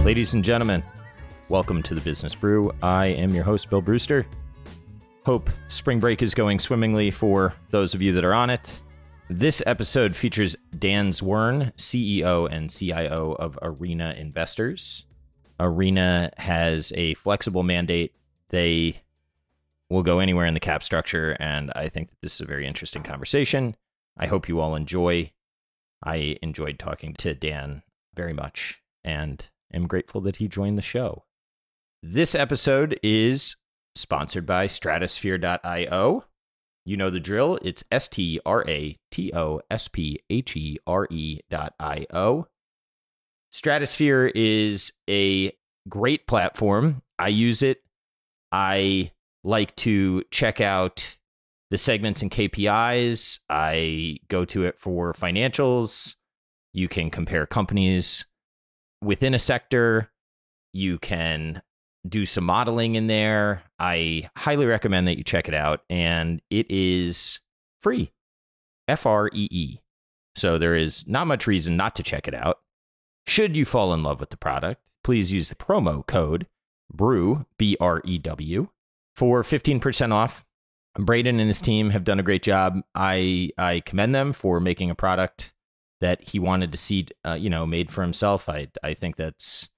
Ladies and gentlemen, welcome to the Business Brew. I am your host, Bill Brewster. Hope spring break is going swimmingly for those of you that are on it. This episode features Dan Zwirn, CEO and CIO of Arena Investors. Arena has a flexible mandate. They will go anywhere in the cap structure, and I think that this is a very interesting conversation. I hope you all enjoy. I enjoyed talking to Dan very much, and am grateful that he joined the show. This episode is sponsored by Stratosphere.io. You know the drill. It's STRATOSPHERE.io. Stratosphere is a great platform. I use it. I like to check out the segments and KPIs. I go to it for financials. You can compare companies within a sector. You can do some modeling in there. I highly recommend that you check it out, and it is free. Free. So there is not much reason not to check it out. Should you fall in love with the product, please use the promo code BREW, BREW, for 15% off. Braden and his team have done a great job. I commend them for making a product that he wanted to see, made for himself. I think that's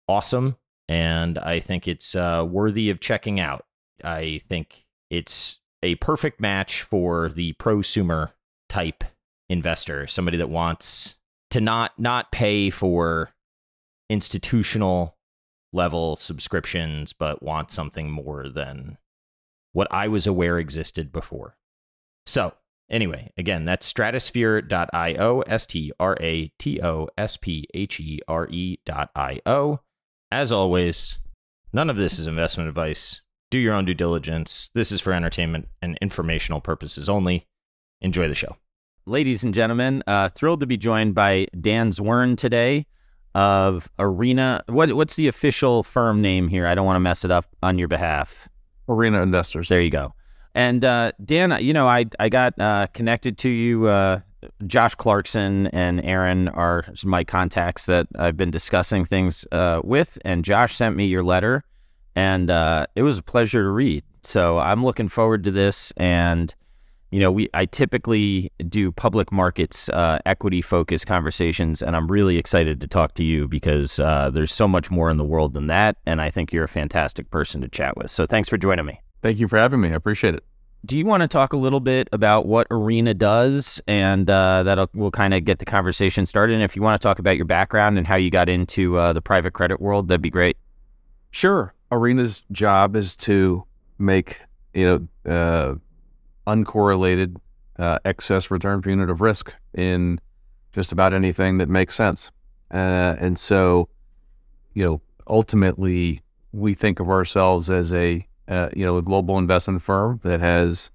awesome, and I think it's worthy of checking out. I think it's a perfect match for the prosumer type investor, somebody that wants to not pay for institutional level subscriptions, but wants something more than what I was aware existed before. So anyway, again, that's Stratosphere.io, STRATOSPHERE.io. As always, none of this is investment advice. Do your own due diligence. This is for entertainment and informational purposes only. Enjoy the show. Ladies and gentlemen, thrilled to be joined by Dan Zwirn today of Arena. What's the official firm name here? I don't want to mess it up on your behalf. Arena Investors. There you go. And Dan, I got connected to you. Josh Clarkson and Aaron are my contacts that I've been discussing things with, and Josh sent me your letter, and it was a pleasure to read. So I'm looking forward to this. And I typically do public markets equity focused conversations, and I'm really excited to talk to you because there's so much more in the world than that, and I think you're a fantastic person to chat with. So thanks for joining me. Thank you for having me. I appreciate it. Do you want to talk a little bit about what Arena does, and we'll kind of get the conversation started? And if you want to talk about your background and how you got into the private credit world, that'd be great. Sure. Arena's job is to make uncorrelated excess return per unit of risk in just about anything that makes sense. And so, ultimately, we think of ourselves as a global investment firm that has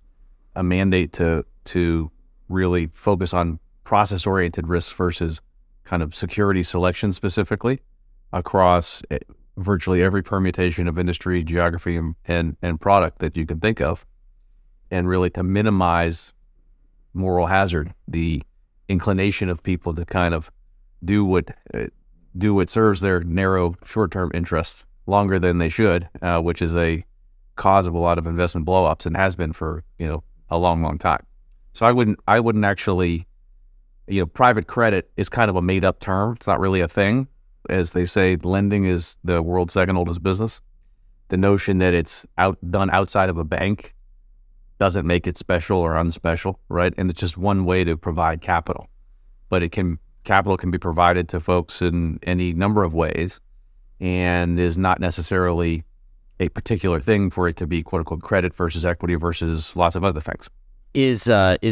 a mandate to really focus on process-oriented risk versus kind of security selection specifically across virtually every permutation of industry, geography, and product that you can think of, and really to minimize moral hazard, the inclination of people to kind of do what serves their narrow short-term interests longer than they should, which is a cause of a lot of investment blow-ups and has been for a long time. So I wouldn't actually, private credit is kind of a made-up term. It's not really a thing. As they say, lending is the world's second oldest business. The notion that it's done outside of a bank doesn't make it special or unspecial, right? And it's just one way to provide capital. But capital can be provided to folks in any number of ways, and is not necessarily a particular thing for it to be quote unquote credit versus equity versus lots of other things. Is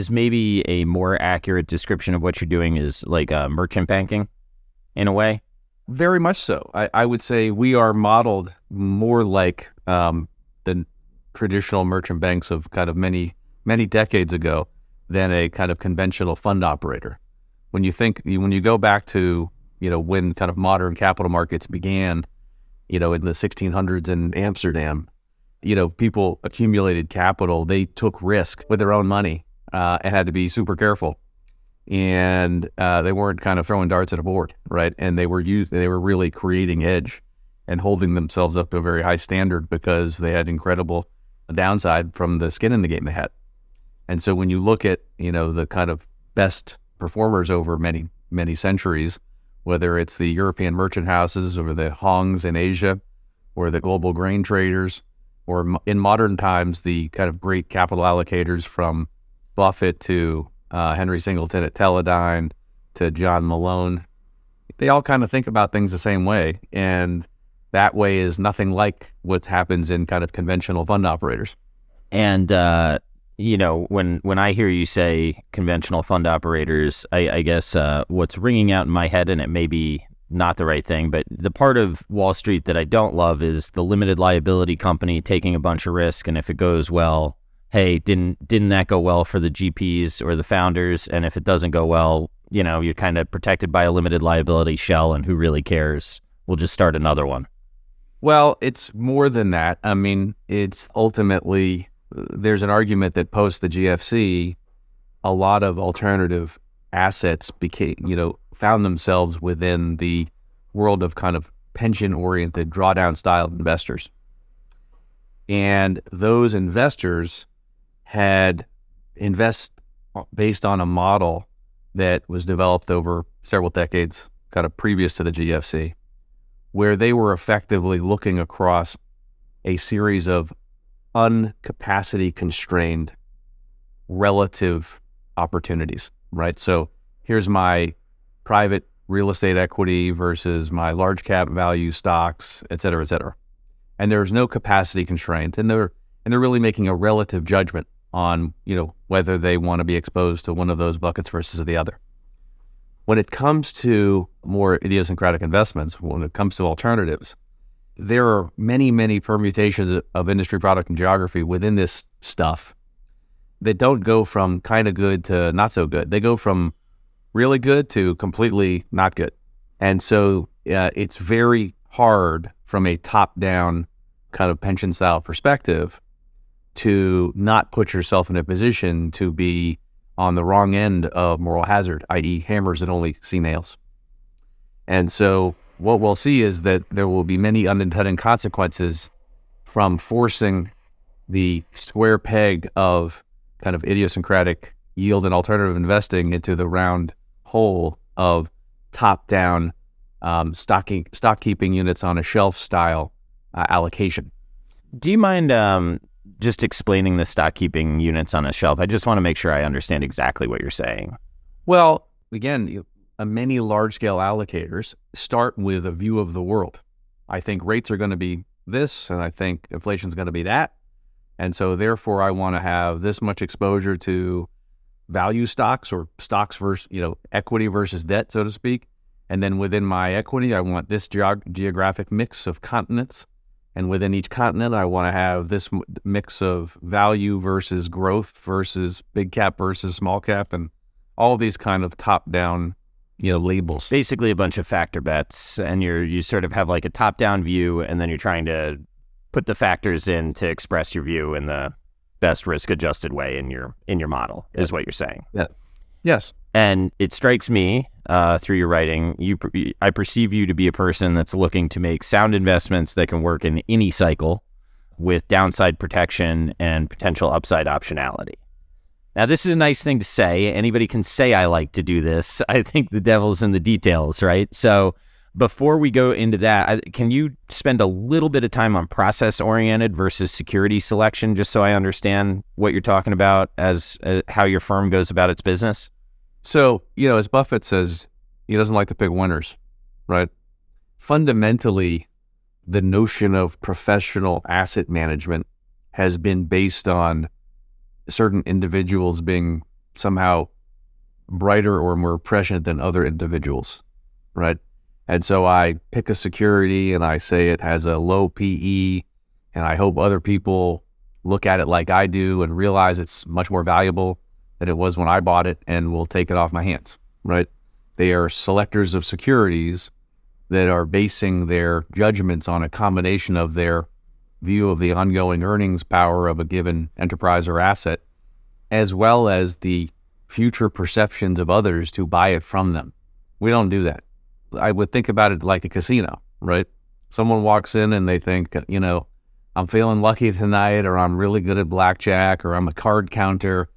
maybe a more accurate description of what you're doing is like merchant banking in a way? Very much so. I would say we are modeled more like the traditional merchant banks of kind of many decades ago than a kind of conventional fund operator. When you go back to when kind of modern capital markets began, in the 1600s in Amsterdam, people accumulated capital. They took risk with their own money and had to be super careful. and they weren't kind of throwing darts at a board, right? And they were really creating edge and holding themselves up to a very high standard because they had incredible downside from the skin in the game they had. And so when you look at, the kind of best performers over many, many centuries, whether it's the European merchant houses or the Hongs in Asia or the global grain traders, or in modern times, the kind of great capital allocators from Buffett to Henry Singleton at Teledyne to John Malone, they all kind of think about things the same way. And that way is nothing like what happens in kind of conventional fund operators. And, when I hear you say conventional fund operators, I guess what's ringing out in my head, and it may be not the right thing, but the part of Wall Street that I don't love is the limited liability company taking a bunch of risk. And if it goes well, hey, didn't that go well for the GPs or the founders? And if it doesn't go well, you're kind of protected by a limited liability shell, and who really cares? We'll just start another one. Well, it's more than that. I mean, it's ultimately, there's an argument that post the GFC, a lot of alternative assets found themselves within the world of kind of pension-oriented drawdown style investors. And those investors had invest based on a model that was developed over several decades, kind of previous to the GFC, where they were effectively looking across a series of uncapacity constrained relative opportunities, right? So here's my private real estate equity versus my large cap value stocks, et cetera, et cetera. And there's no capacity constraint. And they're really making a relative judgment on, whether they want to be exposed to one of those buckets versus the other. When it comes to more idiosyncratic investments, when it comes to alternatives, there are many, many permutations of industry, product, and geography within this stuff that don't go from kind of good to not so good. They go from really good to completely not good. And so it's very hard from a top-down kind of pension-style perspective to not put yourself in a position to be on the wrong end of moral hazard, i.e. hammers that only see nails. And so what we'll see is that there will be many unintended consequences from forcing the square peg of kind of idiosyncratic yield and alternative investing into the round hole of top-down stock keeping units on a shelf style allocation. Do you mind just explaining the stock keeping units on a shelf? I just want to make sure I understand exactly what you're saying. Well, again, many large-scale allocators start with a view of the world. I think rates are going to be this, and I think inflation is going to be that. And so therefore, I want to have this much exposure to value stocks or stocks versus, equity versus debt, so to speak. And then within my equity, I want this geographic mix of continents. And within each continent, I want to have this mix of value versus growth versus big cap versus small cap, and all of these kind of top-down, labels. Basically a bunch of factor bets, and you sort of have like a top-down view, and then you're trying to put the factors in to express your view in the best risk-adjusted way in your model, is what you're saying. Yeah. Yes. And it strikes me through your writing, I perceive you to be a person that's looking to make sound investments that can work in any cycle with downside protection and potential upside optionality. Now, this is a nice thing to say. Anybody can say I like to do this. I think the devil's in the details, right? So before we go into that, can you spend a little bit of time on process-oriented versus security selection, just so I understand what you're talking about as how your firm goes about its business? So, as Buffett says, he doesn't like to pick winners, right? Fundamentally, the notion of professional asset management has been based on certain individuals being somehow brighter or more prescient than other individuals, right? And so I pick a security and I say it has a low PE, and I hope other people look at it like I do and realize it's much more valuable than it was when I bought it, and will take it off my hands, right? They are selectors of securities that are basing their judgments on a combination of their view of the ongoing earnings power of a given enterprise or asset, as well as the future perceptions of others to buy it from them. We don't do that. I would think about it like a casino, right? Someone walks in and they think, I'm feeling lucky tonight, or I'm really good at blackjack, or I'm a card counter.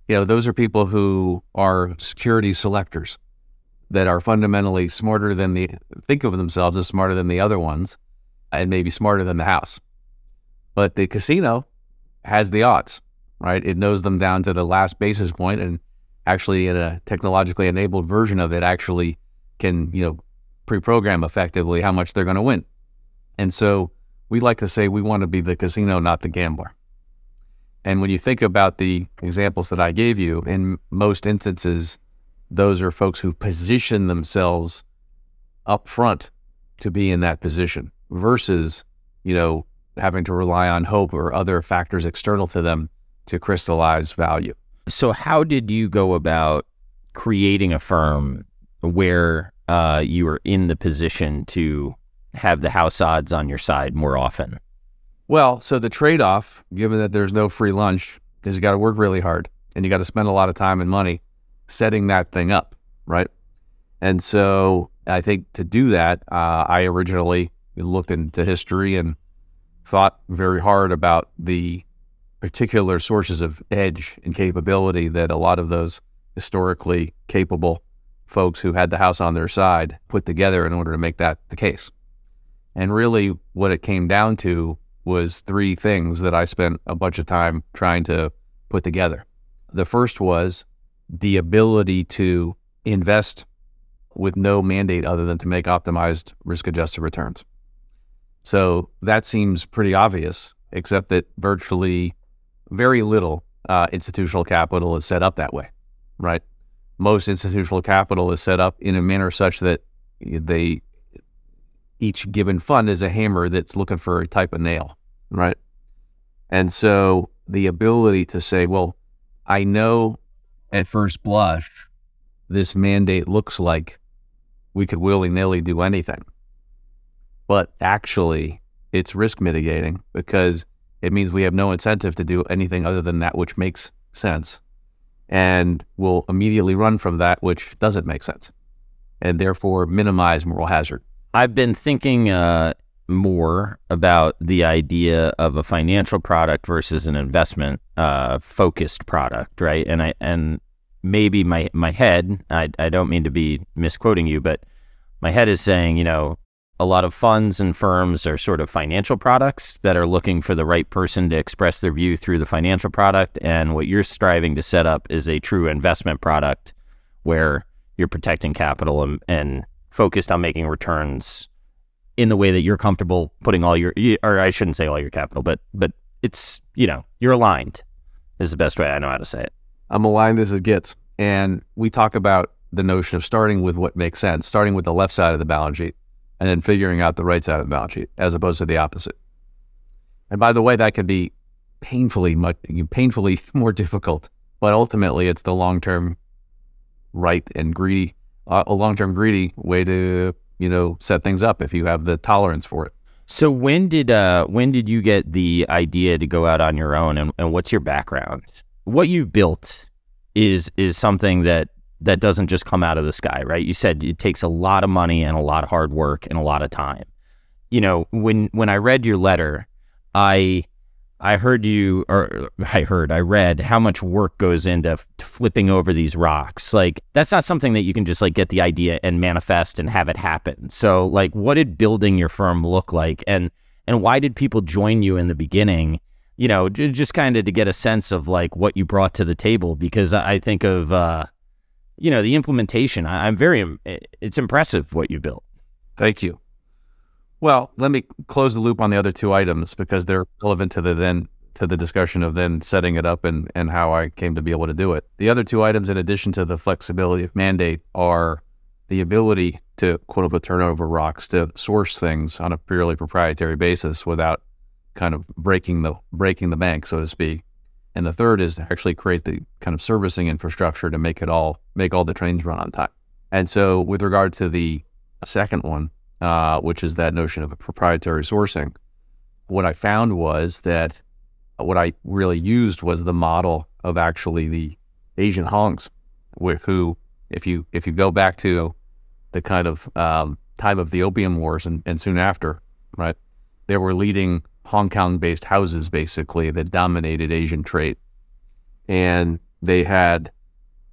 Those are people who are security selectors that are fundamentally think of themselves as smarter than the other ones, and maybe smarter than the house. But the casino has the odds, right? It knows them down to the last basis point, and actually in a technologically enabled version of it actually can, pre-program effectively how much they're going to win. And so we like to say we want to be the casino, not the gambler. And when you think about the examples that I gave you, in most instances, those are folks who position themselves up front to be in that position versus, having to rely on hope or other factors external to them to crystallize value. So how did you go about creating a firm where you were in the position to have the house odds on your side more often? Well, so the trade-off, given that there's no free lunch, is you got to work really hard and you got to spend a lot of time and money setting that thing up, right? And so I think to do that, I originally looked into history and thought very hard about the particular sources of edge and capability that a lot of those historically capable folks who had the house on their side put together in order to make that the case. And really what it came down to was three things that I spent a bunch of time trying to put together. The first was the ability to invest with no mandate other than to make optimized risk-adjusted returns. So that seems pretty obvious, except that virtually very little institutional capital is set up that way, right? Most institutional capital is set up in a manner such that each given fund is a hammer that's looking for a type of nail, right? And so the ability to say, well, I know at first blush, this mandate looks like we could willy-nilly do anything, but actually it's risk mitigating because it means we have no incentive to do anything other than that which makes sense, and we'll immediately run from that which doesn't make sense, and therefore minimize moral hazard. I've been thinking more about the idea of a financial product versus an investment focused product, right? And maybe my head, I don't mean to be misquoting you, but my head is saying, a lot of funds and firms are sort of financial products that are looking for the right person to express their view through the financial product. And what you're striving to set up is a true investment product where you're protecting capital and focused on making returns in the way that you're comfortable putting all your, or I shouldn't say all your capital, but it's, you're aligned is the best way I know how to say it. I'm aligned as it gets. And we talk about the notion of starting with what makes sense, starting with the left side of the balance sheet, and then figuring out the right side of the balance sheet, as opposed to the opposite. And by the way, that can be painfully more difficult, but ultimately it's the long-term right and greedy, a long-term greedy way to, set things up if you have the tolerance for it. So when did you get the idea to go out on your own, and what's your background? What you've built is something that doesn't just come out of the sky, right? You said it takes a lot of money and a lot of hard work and a lot of time. When I read your letter, I read how much work goes into flipping over these rocks. Like, that's not something that you can just get the idea and manifest and have it happen. So what did building your firm look like, and why did people join you in the beginning? Just kind of to get a sense of what you brought to the table, because I think of, the implementation. It's impressive what you built. Thank you. Well, let me close the loop on the other two items because they're relevant to the discussion of then setting it up and how I came to be able to do it. The other two items, in addition to the flexibility of mandate, are the ability to quote unquote turn over rocks, to source things on a purely proprietary basis without kind of breaking the bank, so to speak. And the third is to actually create the kind of servicing infrastructure to make all the trains run on time. And so with regard to the second one, which is that notion of a proprietary sourcing, what I found was that what I really used was the model of actually the Asian hongs who, if you go back to the kind of time of the Opium Wars and soon after, right, there were leading Hong Kong-based houses basically that dominated Asian trade, and they had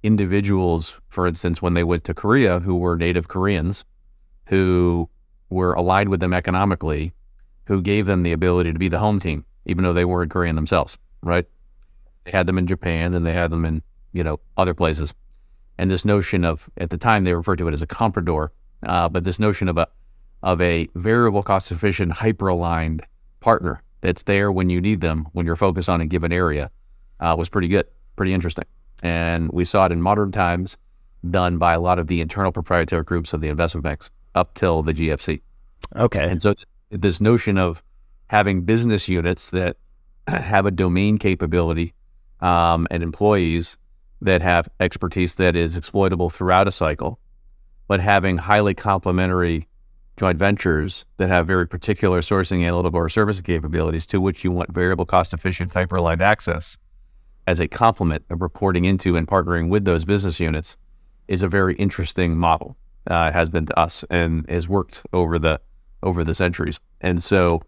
individuals, for instance, when they went to Korea, who were native Koreans, who were aligned with them economically, who gave them the ability to be the home team, even though they weren't Korean themselves, right? They had them in Japan and they had them in, other places. And this notion of, at the time, they referred to it as a comprador, but this notion of a variable cost efficient, hyper-aligned partner that's there when you need them, when you're focused on a given area, was pretty good, pretty interesting. And we saw it in modern times done by a lot of the internal proprietary groups of the investment banks up till the GFC. Okay. And so this notion of having business units that have a domain capability and employees that have expertise that is exploitable throughout a cycle, but having highly complementary joint ventures that have very particular sourcing, analytical, or service capabilities to which you want variable cost efficient hyper-aligned access as a complement of reporting into and partnering with those business units is a very interesting model. Has been to us and has worked over the centuries. And so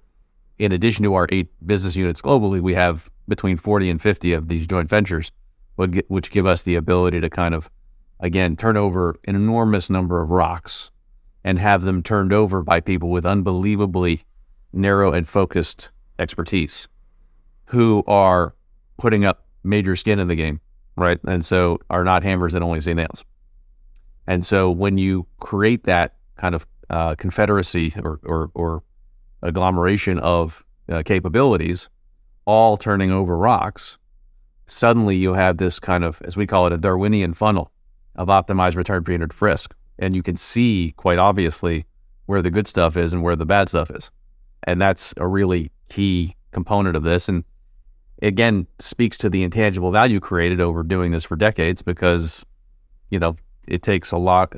in addition to our 8 business units globally, we have between 40 and 50 of these joint ventures, which give us the ability to kind of, again, turn over an enormous number of rocks and have them turned over by people with unbelievably narrow and focused expertise who are putting up major skin in the game, right? And so are not hammers that only see nails. And so when you create that kind of confederacy or agglomeration of capabilities, all turning over rocks, suddenly you have this kind of, as we call it, a Darwinian funnel of optimized return per unit of risk. And you can see quite obviously where the good stuff is and where the bad stuff is. And that's a really key component of this. And again, speaks to the intangible value created over doing this for decades, because, it takes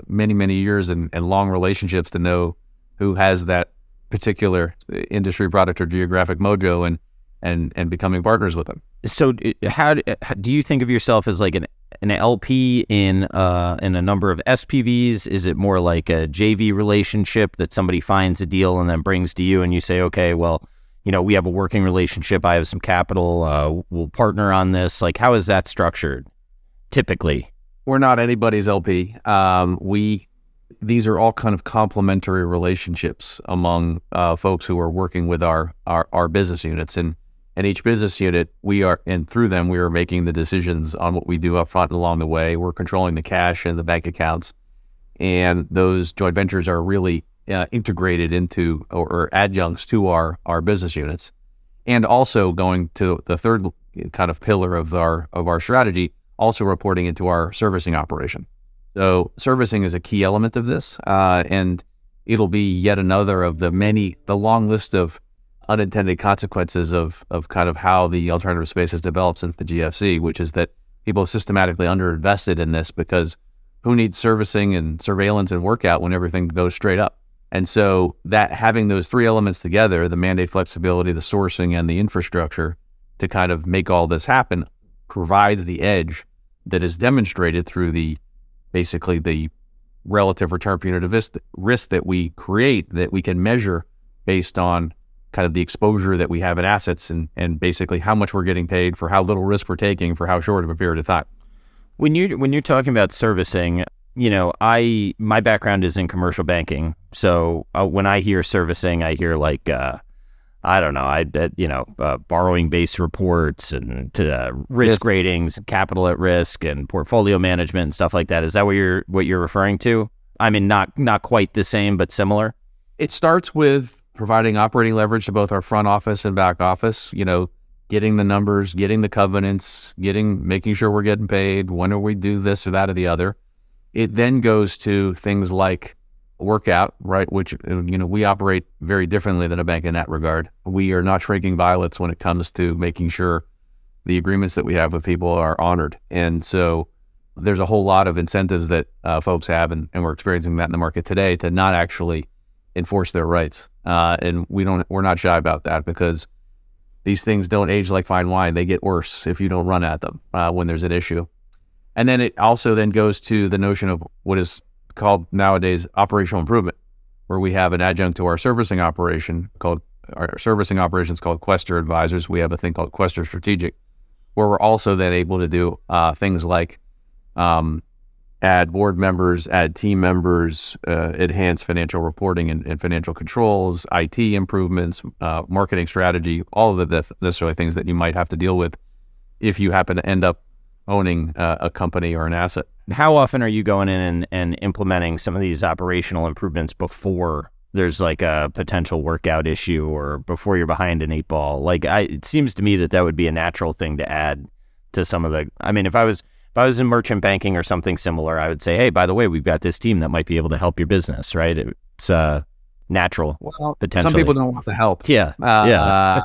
many years and long relationships to know who has that particular industry, product, or geographic mojo and becoming partners with them. So how do you think of yourself as like an LP in a number of SPVs? Is it more like a JV relationship that somebody finds a deal and then brings to you and you say, okay, well, we have a working relationship, I have some capital, we'll partner on this? Like, how is that structured typically? We're not anybody's LP. These are all kind of complementary relationships among folks who are working with our business units. And each business unit, through them, we are making the decisions on what we do up front and along the way. We're controlling the cash and the bank accounts. And those joint ventures are really integrated into or adjuncts to our business units. And also going to the third kind of pillar of our strategy, also reporting into our servicing operation. So servicing is a key element of this, and it'll be yet another of the long list of unintended consequences of kind of how the alternative space has developed since the GFC, which is that people have systematically underinvested in this, because who needs servicing and surveillance and workout when everything goes straight up? And so that having those 3 elements together, the mandate flexibility, the sourcing, and the infrastructure to kind of make all this happen, provides the edge that is demonstrated through basically the relative return per unit of risk that we create, that we can measure based on kind of the exposure that we have in assets and basically how much we're getting paid for how little risk we're taking for how short of a period of time. When you're talking about servicing, my background is in commercial banking. So when I hear servicing, I hear like, borrowing-based reports and risk ratings, capital at risk, and portfolio management and stuff like that. Is that what you're referring to? I mean, not quite the same, but similar. It starts with providing operating leverage to both our front office and back office. Getting the numbers, getting the covenants, making sure we're getting paid. When do we do this or that or the other? It then goes to things like workout, right? Which, we operate very differently than a bank in that regard. We are not shrinking violets when it comes to making sure the agreements that we have with people are honored. And so there's a whole lot of incentives that folks have, and we're experiencing that in the market today, to not actually enforce their rights. And we're not shy about that, because these things don't age like fine wine. They get worse if you don't run at them when there's an issue. And then it also then goes to the notion of what is called nowadays operational improvement, where we have an adjunct to our servicing operation called, our servicing operations called Quester Advisors. We have a thing called Quester Strategic, where we're also then able to do things like add board members, add team members, enhance financial reporting and financial controls, IT improvements, marketing strategy, all of the necessarily things that you might have to deal with if you happen to end up owning a company or an asset. How often are you going in and implementing some of these operational improvements before there's like a potential workout issue or before you're behind an 8-ball? Like, it seems to me that that would be a natural thing to add to some of the, I mean, if I was in merchant banking or something similar, I would say, hey, by the way, we've got this team that might be able to help your business, right? It's natural, well, potentially. Some people don't want the help. Yeah. Yeah.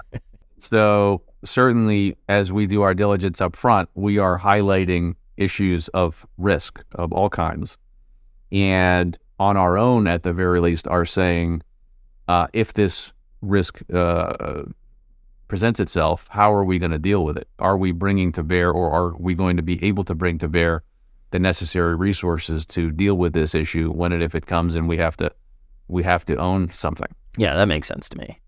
So certainly as we do our diligence up front, we are highlighting issues of risk of all kinds. And on our own, at the very least, are saying, if this risk presents itself, how are we going to deal with it? Are we bringing to bear, or are we going to be able to bring to bear the necessary resources to deal with this issue when and if it comes and we have to own something? Yeah, that makes sense to me.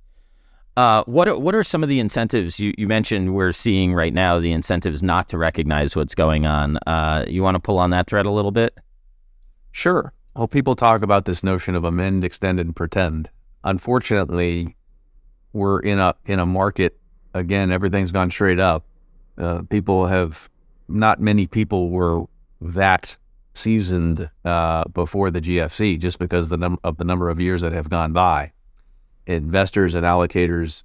What are some of the incentives you mentioned we're seeing right now, the incentives not to recognize what's going on? You want to pull on that thread a little bit? Sure. Well, people talk about this notion of amend, extend, and pretend. Unfortunately, we're in a market, again, everything's gone straight up. Not many people were that seasoned before the GFC, just because of the number of years that have gone by. Investors and allocators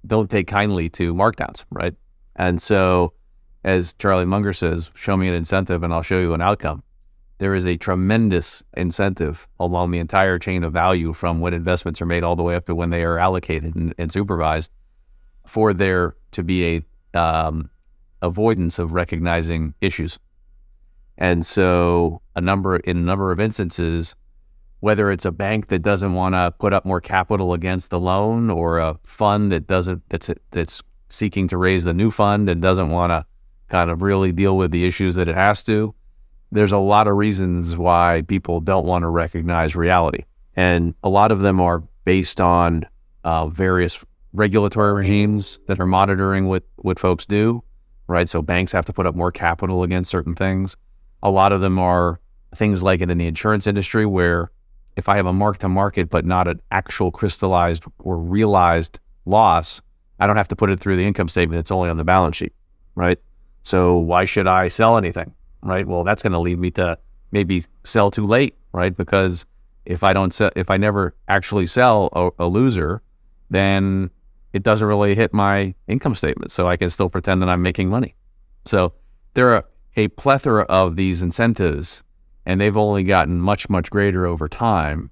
don't take kindly to markdowns, right? And so, as Charlie Munger says, show me an incentive and I'll show you an outcome. There is a tremendous incentive along the entire chain of value, from when investments are made all the way up to when they are allocated and supervised, for there to be a avoidance of recognizing issues. And so in a number of instances, whether it's a bank that doesn't want to put up more capital against the loan, or a fund that's seeking to raise the new fund and doesn't want to kind of really deal with the issues that it has to, there's a lot of reasons why people don't want to recognize reality. And a lot of them are based on various regulatory regimes that are monitoring what folks do, right? So banks have to put up more capital against certain things. A lot of them are things like it in the insurance industry, where if I have a mark-to-market but not an actual crystallized or realized loss, I don't have to put it through the income statement. It's only on the balance sheet, right? So why should I sell anything, right? Well, that's going to lead me to maybe sell too late, right? Because if I never actually sell a loser, then it doesn't really hit my income statement. So I can still pretend that I'm making money. So there are a plethora of these incentives, and they've only gotten much, much greater over time.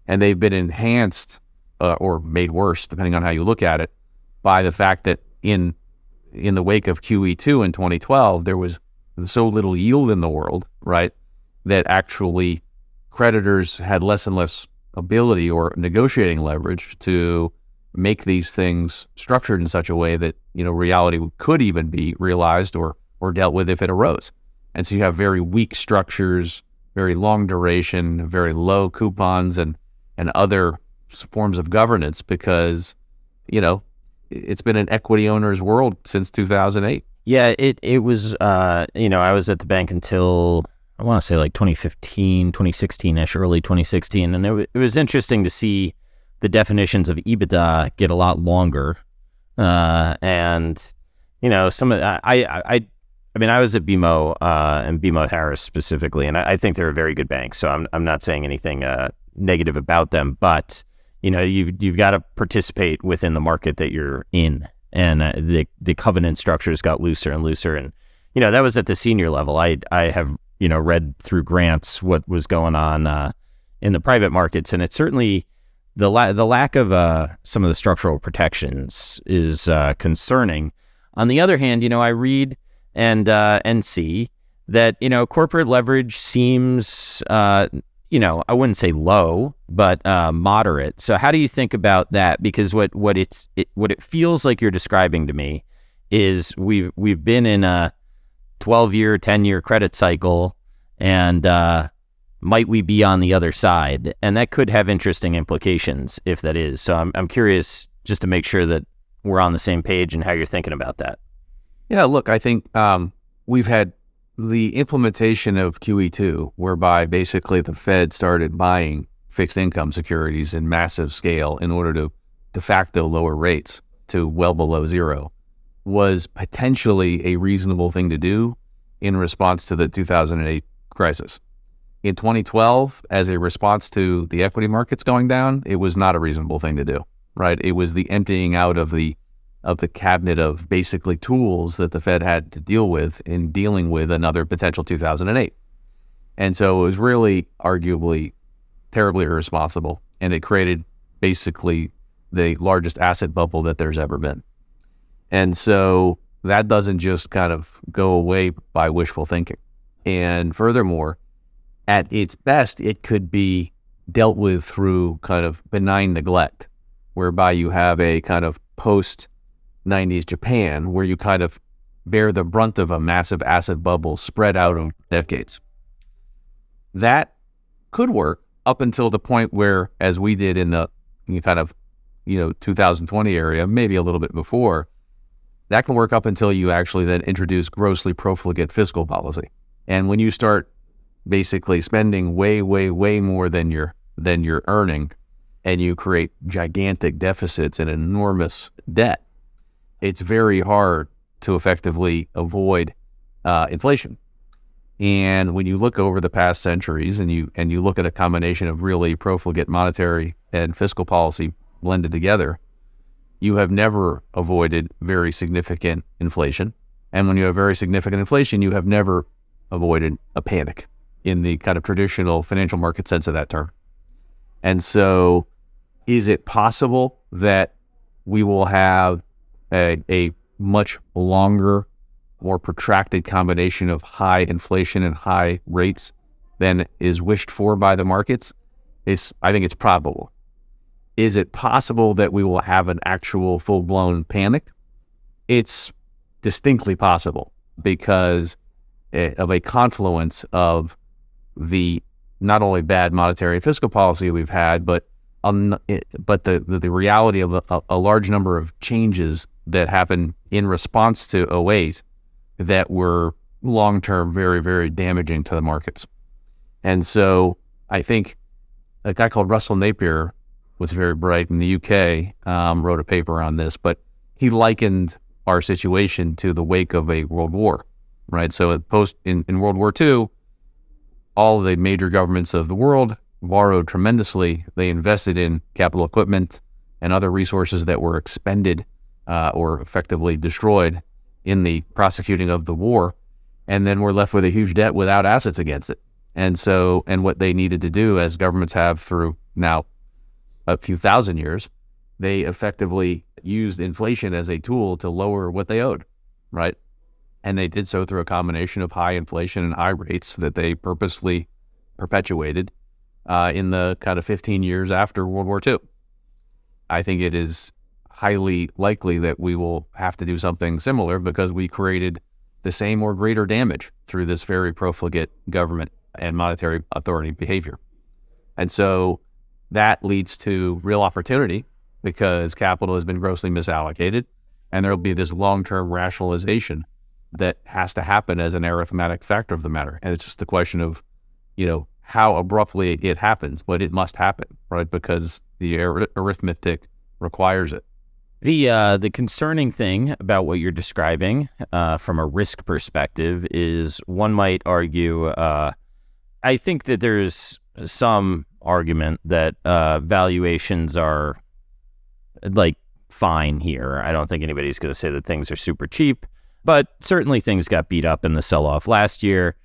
And they've been enhanced or made worse, depending on how you look at it, by the fact that in the wake of QE2 in 2012, there was so little yield in the world, right, that actually creditors had less and less ability or negotiating leverage to make these things structured in such a way that, reality could even be realized or dealt with if it arose. And so you have very weak structures, very long duration, very low coupons, and other forms of governance, because, it's been an equity owner's world since 2008. Yeah, it was, I was at the bank until, I want to say like 2015, 2016-ish, early 2016. And it was interesting to see the definitions of EBITDA get a lot longer. And, some of I was at BMO and BMO Harris specifically, and I think they're a very good bank. So I'm not saying anything negative about them, but you've got to participate within the market that you're in, and the covenant structures got looser and looser, and that was at the senior level. I have read through grants what was going on in the private markets, and it's certainly the lack of some of the structural protections is concerning. On the other hand, I read and see that, corporate leverage seems, I wouldn't say low, but moderate. So how do you think about that? Because what it feels like you're describing to me is we've been in a 12-year, 10-year credit cycle, and might we be on the other side? And that could have interesting implications if that is. So I'm curious just to make sure that we're on the same page and how you're thinking about that. Yeah, look, I think we've had the implementation of QE2, whereby basically the Fed started buying fixed income securities in massive scale in order to de facto lower rates to well below zero, was potentially a reasonable thing to do in response to the 2008 crisis. In 2012, as a response to the equity markets going down, it was not a reasonable thing to do, right? It was the emptying out of the cabinet of basically tools that the Fed had to deal with in dealing with another potential 2008. And so it was really arguably terribly irresponsible, and it created basically the largest asset bubble that there's ever been. And so that doesn't just kind of go away by wishful thinking. And furthermore, at its best, it could be dealt with through kind of benign neglect, whereby you have a kind of post-90s Japan where you kind of bear the brunt of a massive asset bubble spread out over decades. That could work up until the point where, as we did in the kind of 2020 area, maybe a little bit before, that can work up until you actually then introduce grossly profligate fiscal policy. And when you start basically spending way, way, way more than you're earning, and you create gigantic deficits and enormous debt, it's very hard to effectively avoid inflation. And when you look over the past centuries and you look at a combination of really profligate monetary and fiscal policy blended together, you have never avoided very significant inflation. And when you have very significant inflation, you have never avoided a panic in the kind of traditional financial market sense of that term. And so is it possible that we will have a much longer, more protracted combination of high inflation and high rates than is wished for by the markets? I think it's probable. Is it possible that we will have an actual full-blown panic? It's distinctly possible because of a confluence of the not only bad monetary and fiscal policy we've had, but the reality of a large number of changes that happened in response to 2008 that were long-term very, very damaging to the markets. And so I think a guy called Russell Napier was very bright in the UK, wrote a paper on this, but he likened our situation to the wake of a world war, right? So in World War II, all of the major governments of the world borrowed tremendously. They invested in capital equipment and other resources that were expended or effectively destroyed in the prosecuting of the war, and then we're left with a huge debt without assets against it. And what they needed to do, as governments have through now a few thousand years, they effectively used inflation as a tool to lower what they owed, right? And they did so through a combination of high inflation and high rates that they purposely perpetuated in the kind of 15 years after World War II. I think it is highly likely that we will have to do something similar because we created the same or greater damage through this very profligate government and monetary authority behavior. And so that leads to real opportunity because capital has been grossly misallocated, and there will be this long-term rationalization that has to happen as an arithmetic factor of the matter. And it's just the question of, how abruptly it happens, but it must happen, right? Because the arithmetic requires it. The concerning thing about what you're describing from a risk perspective is one might argue, I think that there's some argument that valuations are like fine here. I don't think anybody's going to say that things are super cheap, but certainly things got beat up in the sell-off last year.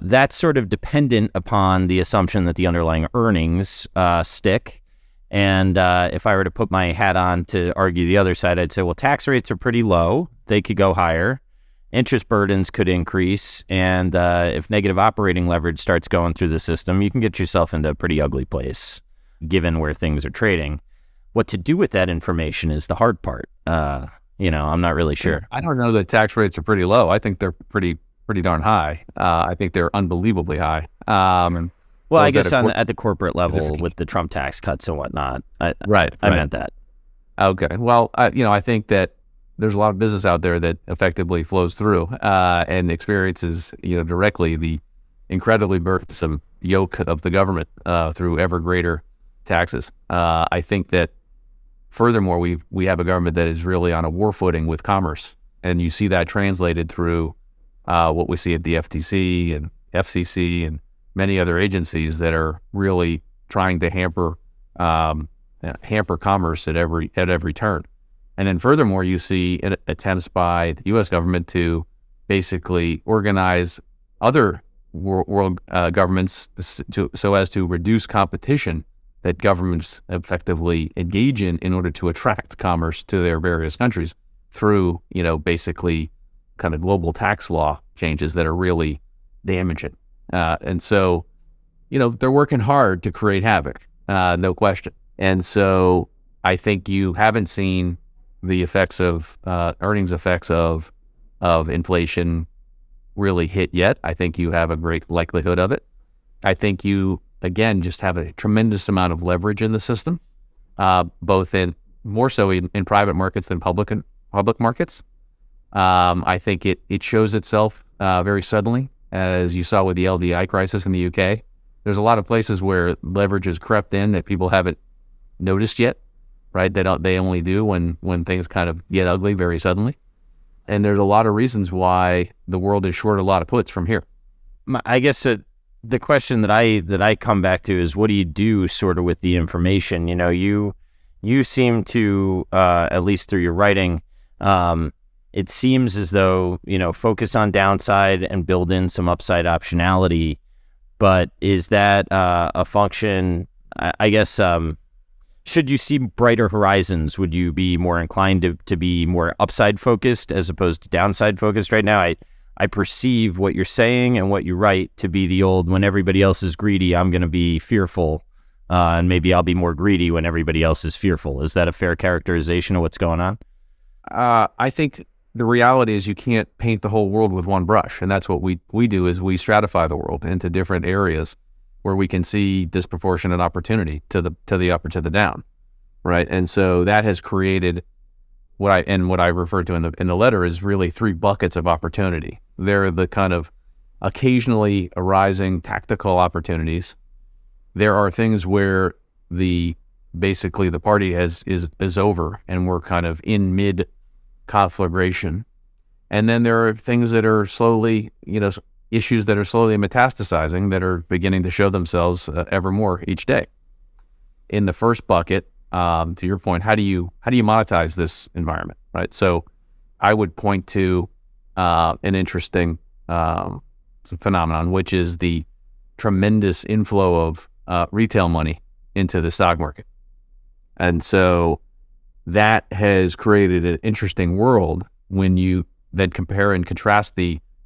That's sort of dependent upon the assumption that the underlying earnings stick. And if I were to put my hat on to argue the other side, I'd say, well, tax rates are pretty low. They could go higher. Interest burdens could increase. And if negative operating leverage starts going through the system, you can get yourself into a pretty ugly place, given where things are trading. What to do with that information is the hard part. I'm not really sure. I don't know that tax rates are pretty low. I think they're pretty pretty darn high. I think they're unbelievably high. Well, I guess at the corporate level with the Trump tax cuts and whatnot. I meant that. Okay. Well, I think that there's a lot of business out there that effectively flows through and experiences, directly the incredibly burdensome yoke of the government through ever greater taxes. I think that furthermore, we have a government that is really on a war footing with commerce, and you see that translated through what we see at the FTC and FCC and many other agencies that are really trying to hamper commerce at every turn. And then furthermore, you see attempts by the U.S. government to basically organize other world governments so as to reduce competition that governments effectively engage in order to attract commerce to their various countries through, basically kind of global tax law changes that are really damaging. And so, they're working hard to create havoc, no question. And so I think you haven't seen the effects of earnings effects of inflation really hit yet. I think you have a great likelihood of it. I think you, again, just have a tremendous amount of leverage in the system, both more so in private markets than public markets. I think it shows itself very suddenly, as you saw with the LDI crisis in the UK. There's a lot of places where leverage has crept in that people haven't noticed yet, right? They only do when things kind of get ugly very suddenly. And there's a lot of reasons why the world is short a lot of puts from here. I guess the question that I come back to is, what do you do sort of with the information? You seem to, at least through your writing, it seems as though, focus on downside and build in some upside optionality. But is that a function, I guess, should you see brighter horizons, would you be more inclined to be more upside focused as opposed to downside focused right now? I perceive what you're saying and what you write to be the old, when everybody else is greedy, I'm going to be fearful, and maybe I'll be more greedy when everybody else is fearful. Is that a fair characterization of what's going on? I think the reality is you can't paint the whole world with one brush, and that's what we do is we stratify the world into different areas where we can see disproportionate opportunity to the up or to the down, right? And so that has created what I refer to in the letter is really three buckets of opportunity. They're the kind of occasionally arising tactical opportunities. There are things where basically the party is over and we're kind of in mid conflagration. And then there are things that are slowly, issues that are slowly metastasizing that are beginning to show themselves ever more each day. In the first bucket, to your point, how do you monetize this environment, right? So I would point to an interesting phenomenon, which is the tremendous inflow of retail money into the stock market. And so that has created an interesting world when you then compare and contrast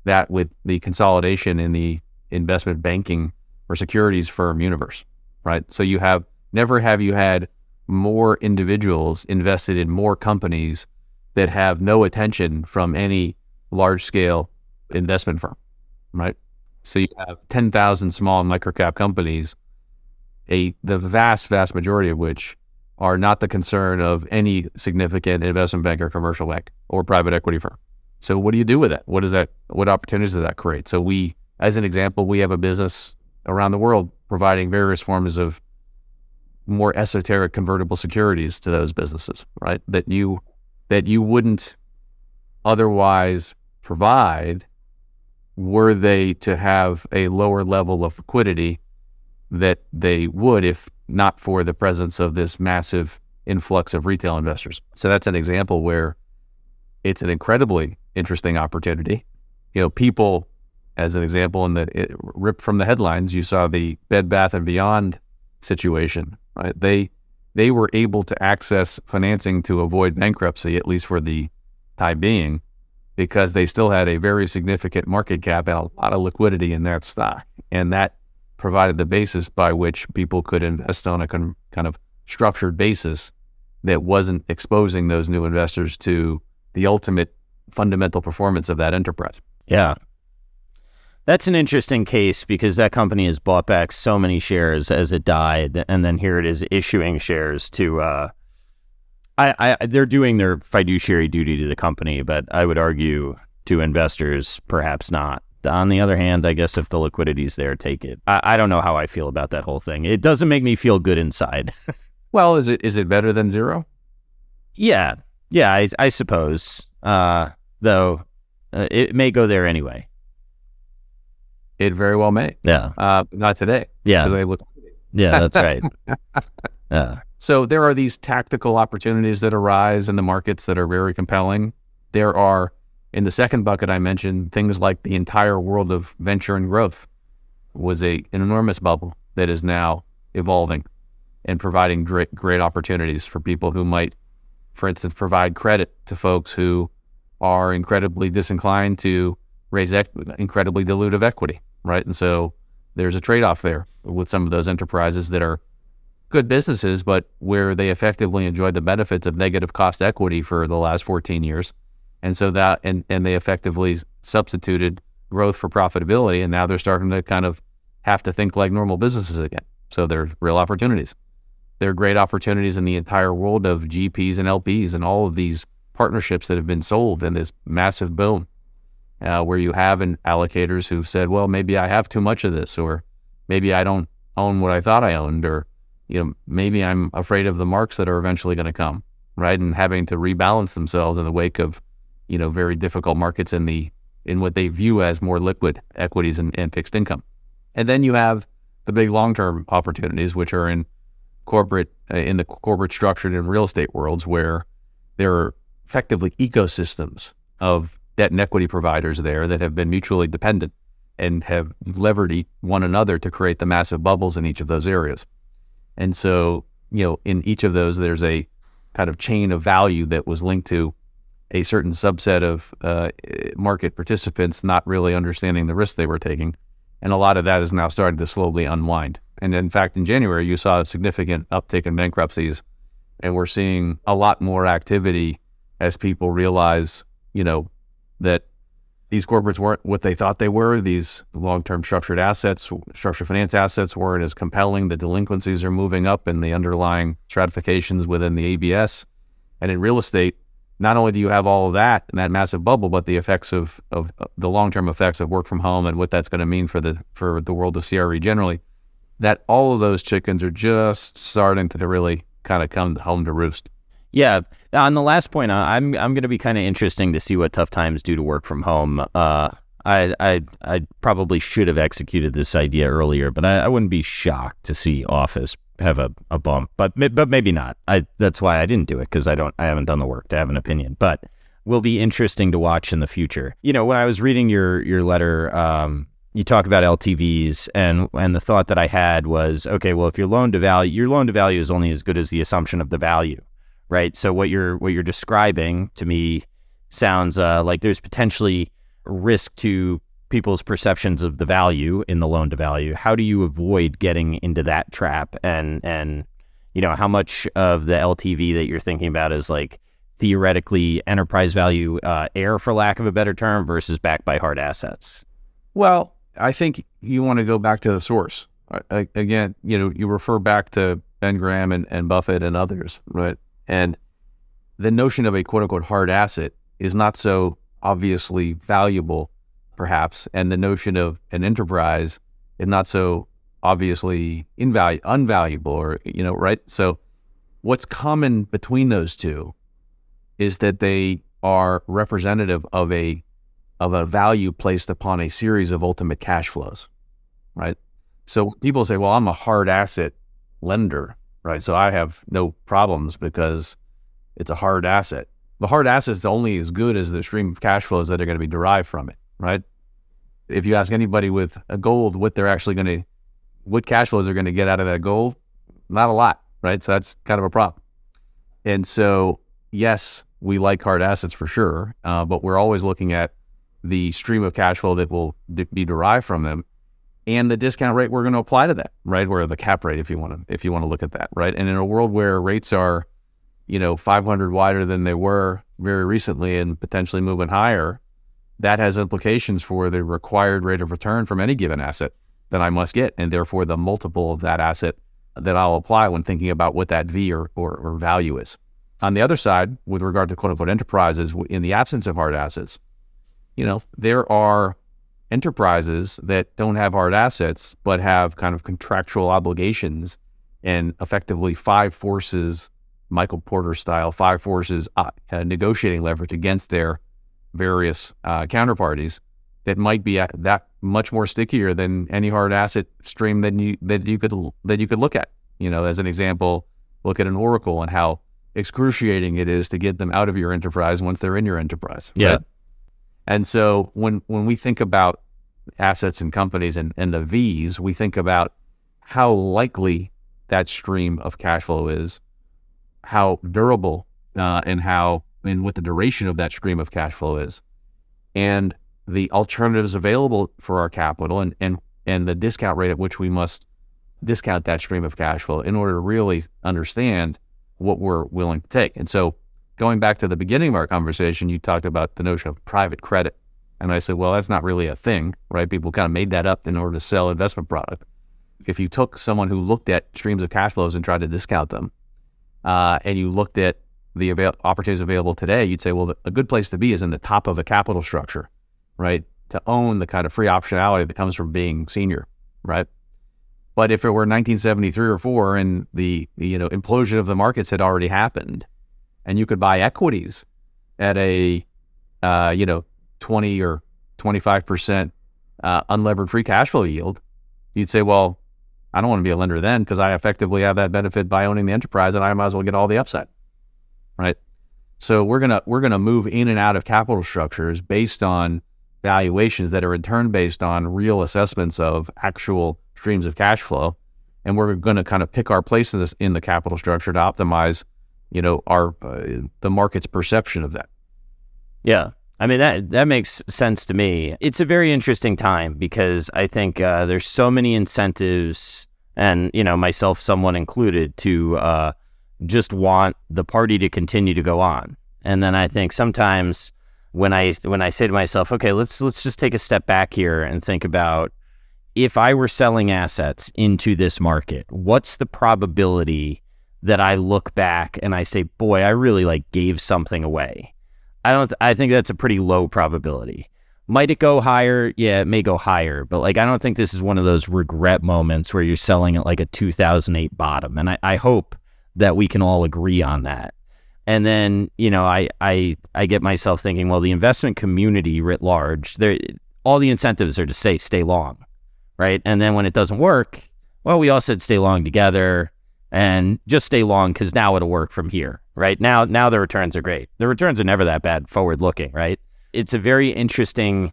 that with the consolidation in the investment banking or securities firm universe, right? So never have you had more individuals invested in more companies that have no attention from any large-scale investment firm, right? So you have 10,000 small microcap companies, the vast majority of which are not the concern of any significant investment bank or commercial bank or private equity firm. So what do you do with that? What opportunities does that create? So as an example, we have a business around the world providing various forms of more esoteric convertible securities to those businesses, right? That you wouldn't otherwise provide were they to have a lower level of liquidity that they would if not for the presence of this massive influx of retail investors. So that's an example where it's an incredibly interesting opportunity. People, as an example, ripped from the headlines, you saw the Bed Bath & Beyond situation, right? They were able to access financing to avoid bankruptcy, at least for the time being, because they still had a very significant market cap and a lot of liquidity in that stock. And that provided the basis by which people could invest on a kind of structured basis that wasn't exposing those new investors to the ultimate fundamental performance of that enterprise. Yeah. That's an interesting case because that company has bought back so many shares as it died, and then here it is issuing shares to. They're doing their fiduciary duty to the company, but I would argue to investors, perhaps not. On the other hand, I guess if the liquidity's there, take it. I don't know how I feel about that whole thing. It doesn't make me feel good inside. Well, is it better than zero? Yeah, I suppose. Though it may go there anyway. It very well may. Yeah. Not today. Yeah. Yeah, that's right. Yeah. So there are these tactical opportunities that arise in the markets that are very compelling. There are, in the second bucket I mentioned, things like the entire world of venture and growth was an enormous bubble that is now evolving and providing great opportunities for people who might, for instance, provide credit to folks who are incredibly disinclined to raise incredibly dilutive equity, right? And so there's a trade-off there with some of those enterprises that are good businesses, but where they effectively enjoyed the benefits of negative cost equity for the last 14 years. And so that, and they effectively substituted growth for profitability. And now they're starting to kind of have to think like normal businesses again. So there's real opportunities. There are great opportunities in the entire world of GPs and LPs and all of these partnerships that have been sold in this massive boom, where you have allocators who've said, well, maybe I have too much of this, or maybe I don't own what I thought I owned, or maybe I'm afraid of the marks that are eventually going to come, right? And having to rebalance themselves in the wake of, very difficult markets in what they view as more liquid equities and fixed income. And then you have the big long-term opportunities, which are in the corporate structured and real estate worlds, where there are effectively ecosystems of debt and equity providers there that have been mutually dependent and have levered one another to create the massive bubbles in each of those areas. And so, in each of those, there's a kind of chain of value that was linked to a certain subset of market participants not really understanding the risk they were taking. And a lot of that is now starting to slowly unwind. And in fact, in January, you saw a significant uptick in bankruptcies, and we're seeing a lot more activity as people realize, that these corporates weren't what they thought they were. These long-term structured finance assets weren't as compelling. The delinquencies are moving up in the underlying stratifications within the ABS. And in real estate, not only do you have all of that and that massive bubble, but the effects of the long-term effects of work from home and what that's going to mean for the world of CRE generally, that all of those chickens are just starting to really kind of come home to roost. Yeah. On the last point, I'm going to be kind of interesting to see what tough times do to work from home. I probably should have executed this idea earlier, but I wouldn't be shocked to see office have a bump, but maybe not. That's why I didn't do it, because I haven't done the work to have an opinion, but will be interesting to watch in the future. When I was reading your letter, you talk about LTVs, and the thought that I had was, okay, well, if your loan to value is only as good as the assumption of the value. Right. So what you're describing to me sounds like there's potentially risk to people's perceptions of the value in the loan to value. How do you avoid getting into that trap? And how much of the LTV that you're thinking about is like theoretically enterprise value air, for lack of a better term, versus backed by hard assets? Well, I think you want to go back to the source. Again, you refer back to Ben Graham and Buffett and others, right? And the notion of a quote-unquote hard asset is not so obviously valuable, perhaps, and the notion of an enterprise is not so obviously unvaluable, or, right? So what's common between those two is that they are representative of a value placed upon a series of ultimate cash flows, right? So people say, well, I'm a hard asset lender, right? So I have no problems because it's a hard asset. The hard asset is only as good as the stream of cash flows that are going to be derived from it, right? If you ask anybody with a gold what cash flows they're going to get out of that gold, not a lot, right? So that's kind of a problem. And so, yes, we like hard assets for sure, but we're always looking at the stream of cash flow that will be derived from them, and the discount rate we're going to apply to that, right? Or the cap rate, if you want to look at that, right? And in a world where rates are, 500 wider than they were very recently and potentially moving higher, that has implications for the required rate of return from any given asset that I must get, and therefore the multiple of that asset that I'll apply when thinking about what that V or value is. On the other side, with regard to quote unquote enterprises, in the absence of hard assets, there are enterprises that don't have hard assets, but have kind of contractual obligations and effectively five forces, Michael Porter style, five forces negotiating leverage against their various counterparties that might be that much more stickier than any hard asset stream that you could look at. As an example, look at an Oracle and how excruciating it is to get them out of your enterprise once they're in your enterprise. Yeah. Right? And so when we think about assets and companies and the V's, we think about how likely that stream of cash flow is, how durable and what the duration of that stream of cash flow is, and the alternatives available for our capital and the discount rate at which we must discount that stream of cash flow in order to really understand what we're willing to take. And so going back to the beginning of our conversation, you talked about the notion of private credit. And I said, well, that's not really a thing, right? People kind of made that up in order to sell investment product. If you took someone who looked at streams of cash flows and tried to discount them, and you looked at the opportunities available today, you'd say, well, a good place to be is in the top of a capital structure, right? To own the kind of free optionality that comes from being senior, right? But if it were 1973 or 4 and the implosion of the markets had already happened, and you could buy equities at a 20 or 25% unlevered free cash flow yield, you'd say, well, I don't want to be a lender then because I effectively have that benefit by owning the enterprise, and I might as well get all the upside, right? So we're gonna move in and out of capital structures based on valuations that are in turn based on real assessments of actual streams of cash flow, and we're going to kind of pick our place in the capital structure to optimize, the market's perception of that. Yeah. I mean, that makes sense to me. It's a very interesting time because I think there's so many incentives, and myself, someone included, to just want the party to continue to go on. And then I think sometimes when I say to myself, okay, let's just take a step back here and think about, if I were selling assets into this market, what's the probability that I look back and I say, boy, I really gave something away? I think that's a pretty low probability. Might it go higher? Yeah, it may go higher, but I don't think this is one of those regret moments where you're selling at a 2008 bottom. And I hope that we can all agree on that. And then, I get myself thinking, well, the investment community writ large, all the incentives are to stay long, right? And then when it doesn't work, well, we all said stay long together and just stay long because now it'll work from here, right? Now the returns are great. The returns are never that bad forward looking, right? It's a very interesting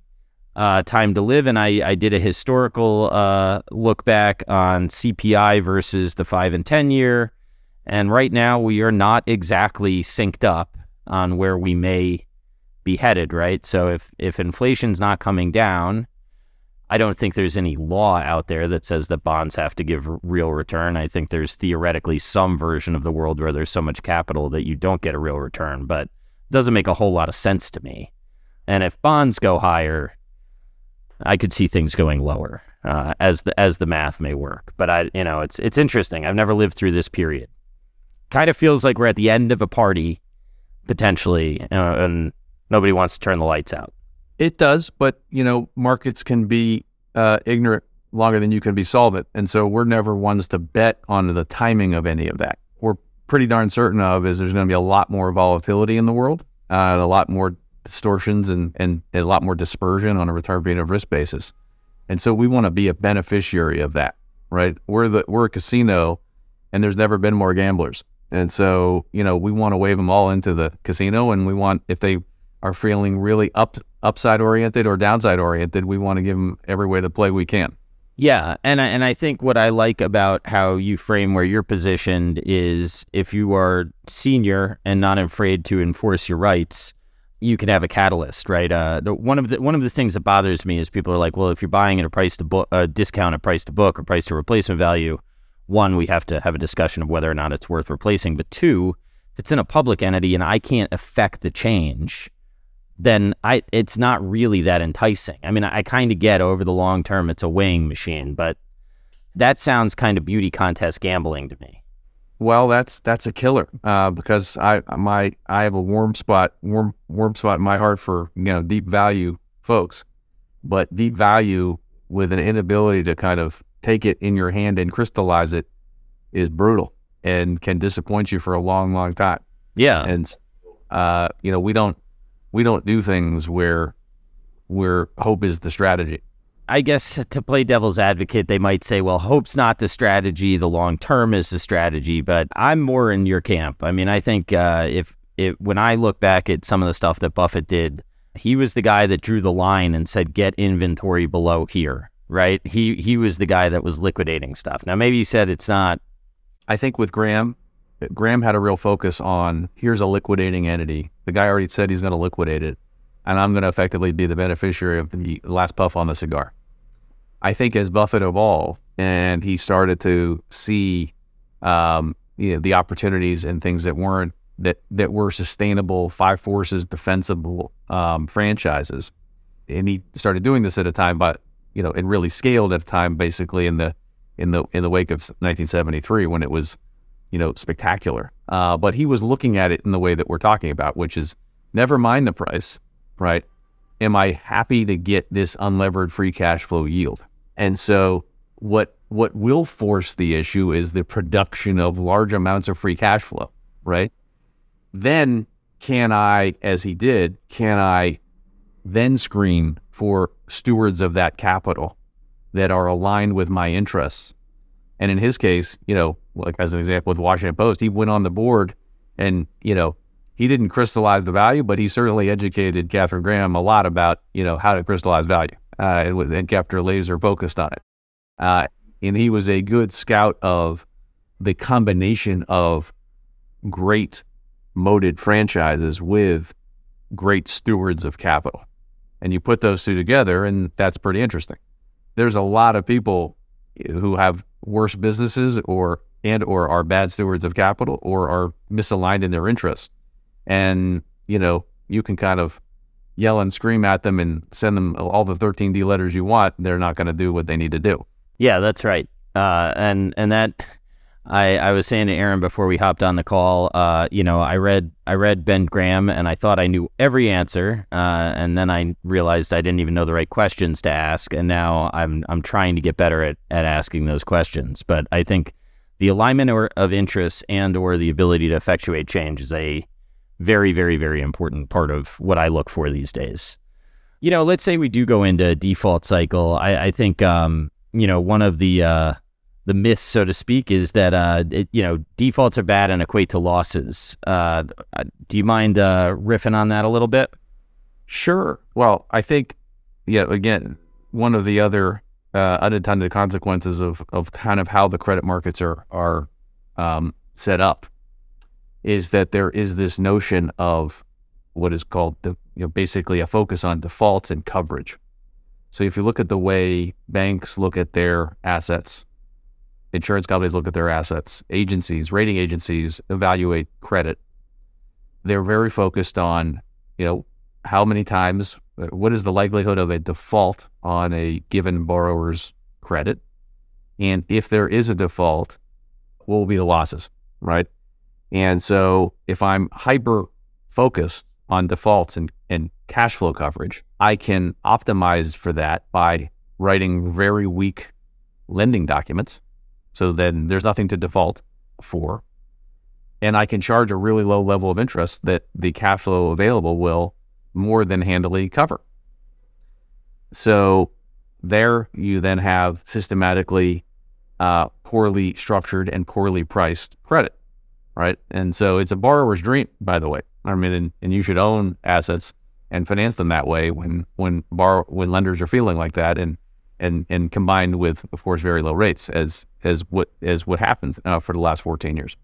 time to live. And I did a historical look back on CPI versus the 5 and 10 year. And right now we are not exactly synced up on where we may be headed, right? So if inflation's not coming down, I don't think there's any law out there that says that bonds have to give real return. I think there's theoretically some version of the world where there's so much capital that you don't get a real return, but it doesn't make a whole lot of sense to me. And if bonds go higher, I could see things going lower as the math may work. But it's interesting. I've never lived through this period. Kind of feels like we're at the end of a party potentially, and nobody wants to turn the lights out. It does, but markets can be ignorant longer than you can be solvent, and so we're never ones to bet on the timing of any of that. We're pretty darn certain of is there's going to be a lot more volatility in the world, a lot more distortions, and a lot more dispersion on a return being of risk basis, and so we want to be a beneficiary of that, right? We're a casino, and there's never been more gamblers, and so we want to wave them all into the casino, and we want, if they are feeling really upside oriented or downside oriented, we want to give them every way to play we can. Yeah, and I think what I like about how you frame where you're positioned is, if you are senior and not afraid to enforce your rights, you can have a catalyst, right? One of the things that bothers me is people are like, well, if you're buying at a price to book, a discounted price to book or price to replacement value, one, we have to have a discussion of whether or not it's worth replacing. But two, if it's in a public entity and I can't affect the change, then it's not really that enticing. I mean, I kind of get over the long term it's a weighing machine, but that sounds kind of beauty contest gambling to me. Well, that's a killer because I have a warm spot in my heart for deep value folks, but deep value with an inability to kind of take it in your hand and crystallize it is brutal and can disappoint you for a long, long time. Yeah, and we don't do things where hope is the strategy. I guess to play devil's advocate, they might say, well, hope's not the strategy, the long term is the strategy, but I'm more in your camp. I mean, I think when I look back at some of the stuff that Buffett did, he was the guy that drew the line and said, get inventory below here, right? He was the guy that was liquidating stuff. Now, maybe he said it's not. I think with Graham had a real focus on, here's a liquidating entity. The guy already said he's going to liquidate it, and I'm going to effectively be the beneficiary of the last puff on the cigar. I think as Buffett evolved and he started to see the opportunities and things that were sustainable, five forces, defensible franchises, and he started doing this at a time, but it really scaled at a time basically in the wake of 1973 when it was spectacular. But he was looking at it in the way that we're talking about, which is never mind the price, right? Am I happy to get this unlevered free cash flow yield? And so what will force the issue is the production of large amounts of free cash flow, right? Then can I then screen for stewards of that capital that are aligned with my interests? And in his case, like as an example with Washington Post, he went on the board and, he didn't crystallize the value, but he certainly educated Katharine Graham a lot about, how to crystallize value and kept her laser focused on it. And he was a good scout of the combination of great moated franchises with great stewards of capital. And you put those two together, and that's pretty interesting. There's a lot of people who have worse businesses or are bad stewards of capital or are misaligned in their interests. And, you can kind of yell and scream at them and send them all the 13D letters you want. They're not going to do what they need to do. Yeah, that's right. And that I was saying to Aaron before we hopped on the call, I read Ben Graham and I thought I knew every answer. And then I realized I didn't even know the right questions to ask. And now I'm trying to get better at asking those questions. But I think the alignment of interests or the ability to effectuate change is a very, very, very important part of what I look for these days. Let's say we do go into a default cycle. I think, one of the myths, so to speak, is that, defaults are bad and equate to losses. Do you mind riffing on that a little bit? Sure. Well, I think, again, one of the other unintended consequences of kind of how the credit markets are set up is that there is this notion of what is called basically a focus on defaults and coverage. So if you look at the way banks look at their assets, insurance companies look at their assets, rating agencies evaluate credit, they're very focused on, how many times, what is the likelihood of a default on a given borrower's credit? And if there is a default, what will be the losses, right? And so if I'm hyper focused on defaults and cash flow coverage, I can optimize for that by writing very weak lending documents. So then there's nothing to default for. And I can charge a really low level of interest that the cash flow available will more than handily cover. So there you then have systematically poorly structured and poorly priced credit, right? And so it's a borrower's dream, by the way. I mean, and you should own assets and finance them that way when lenders are feeling like that, and combined with, of course, very low rates as what happened for the last 14 years.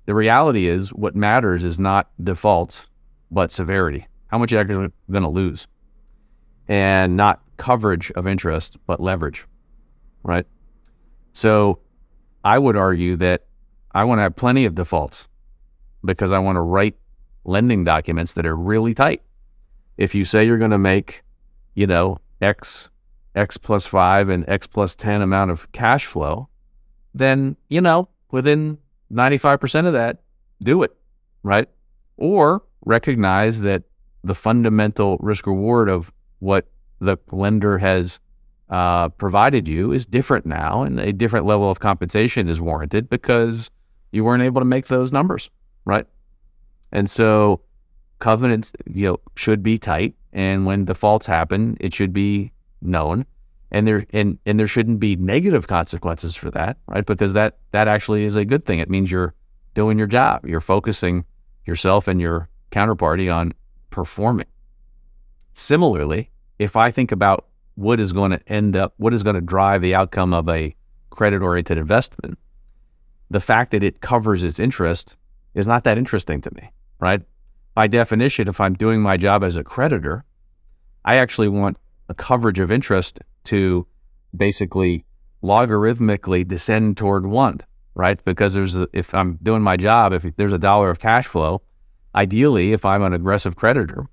The reality is what matters is not defaults, but severity. How much you're actually going to lose, and not coverage of interest, but leverage, right? So I would argue that I want to have plenty of defaults because I want to write lending documents that are really tight. if you say you're going to make, X plus 5 and X plus 10 amount of cash flow, then, within 95% of that, do it, right? Or recognize that the fundamental risk reward of what the lender has provided you is different now, and a different level of compensation is warranted because you weren't able to make those numbers, right? And so covenants, should be tight, and when defaults happen, it should be known, and there shouldn't be negative consequences for that, right? Because that actually is a good thing. It means you're doing your job. You're focusing yourself and your counterparty on performing. Similarly, if I think about what is going to drive the outcome of a credit-oriented investment, the fact that it covers its interest is not that interesting to me, right? By definition, if I'm doing my job as a creditor, I actually want a coverage of interest to basically logarithmically descend toward 1, right? Because if I'm doing my job, if there's $1 of cash flow, ideally, if I'm an aggressive creditor,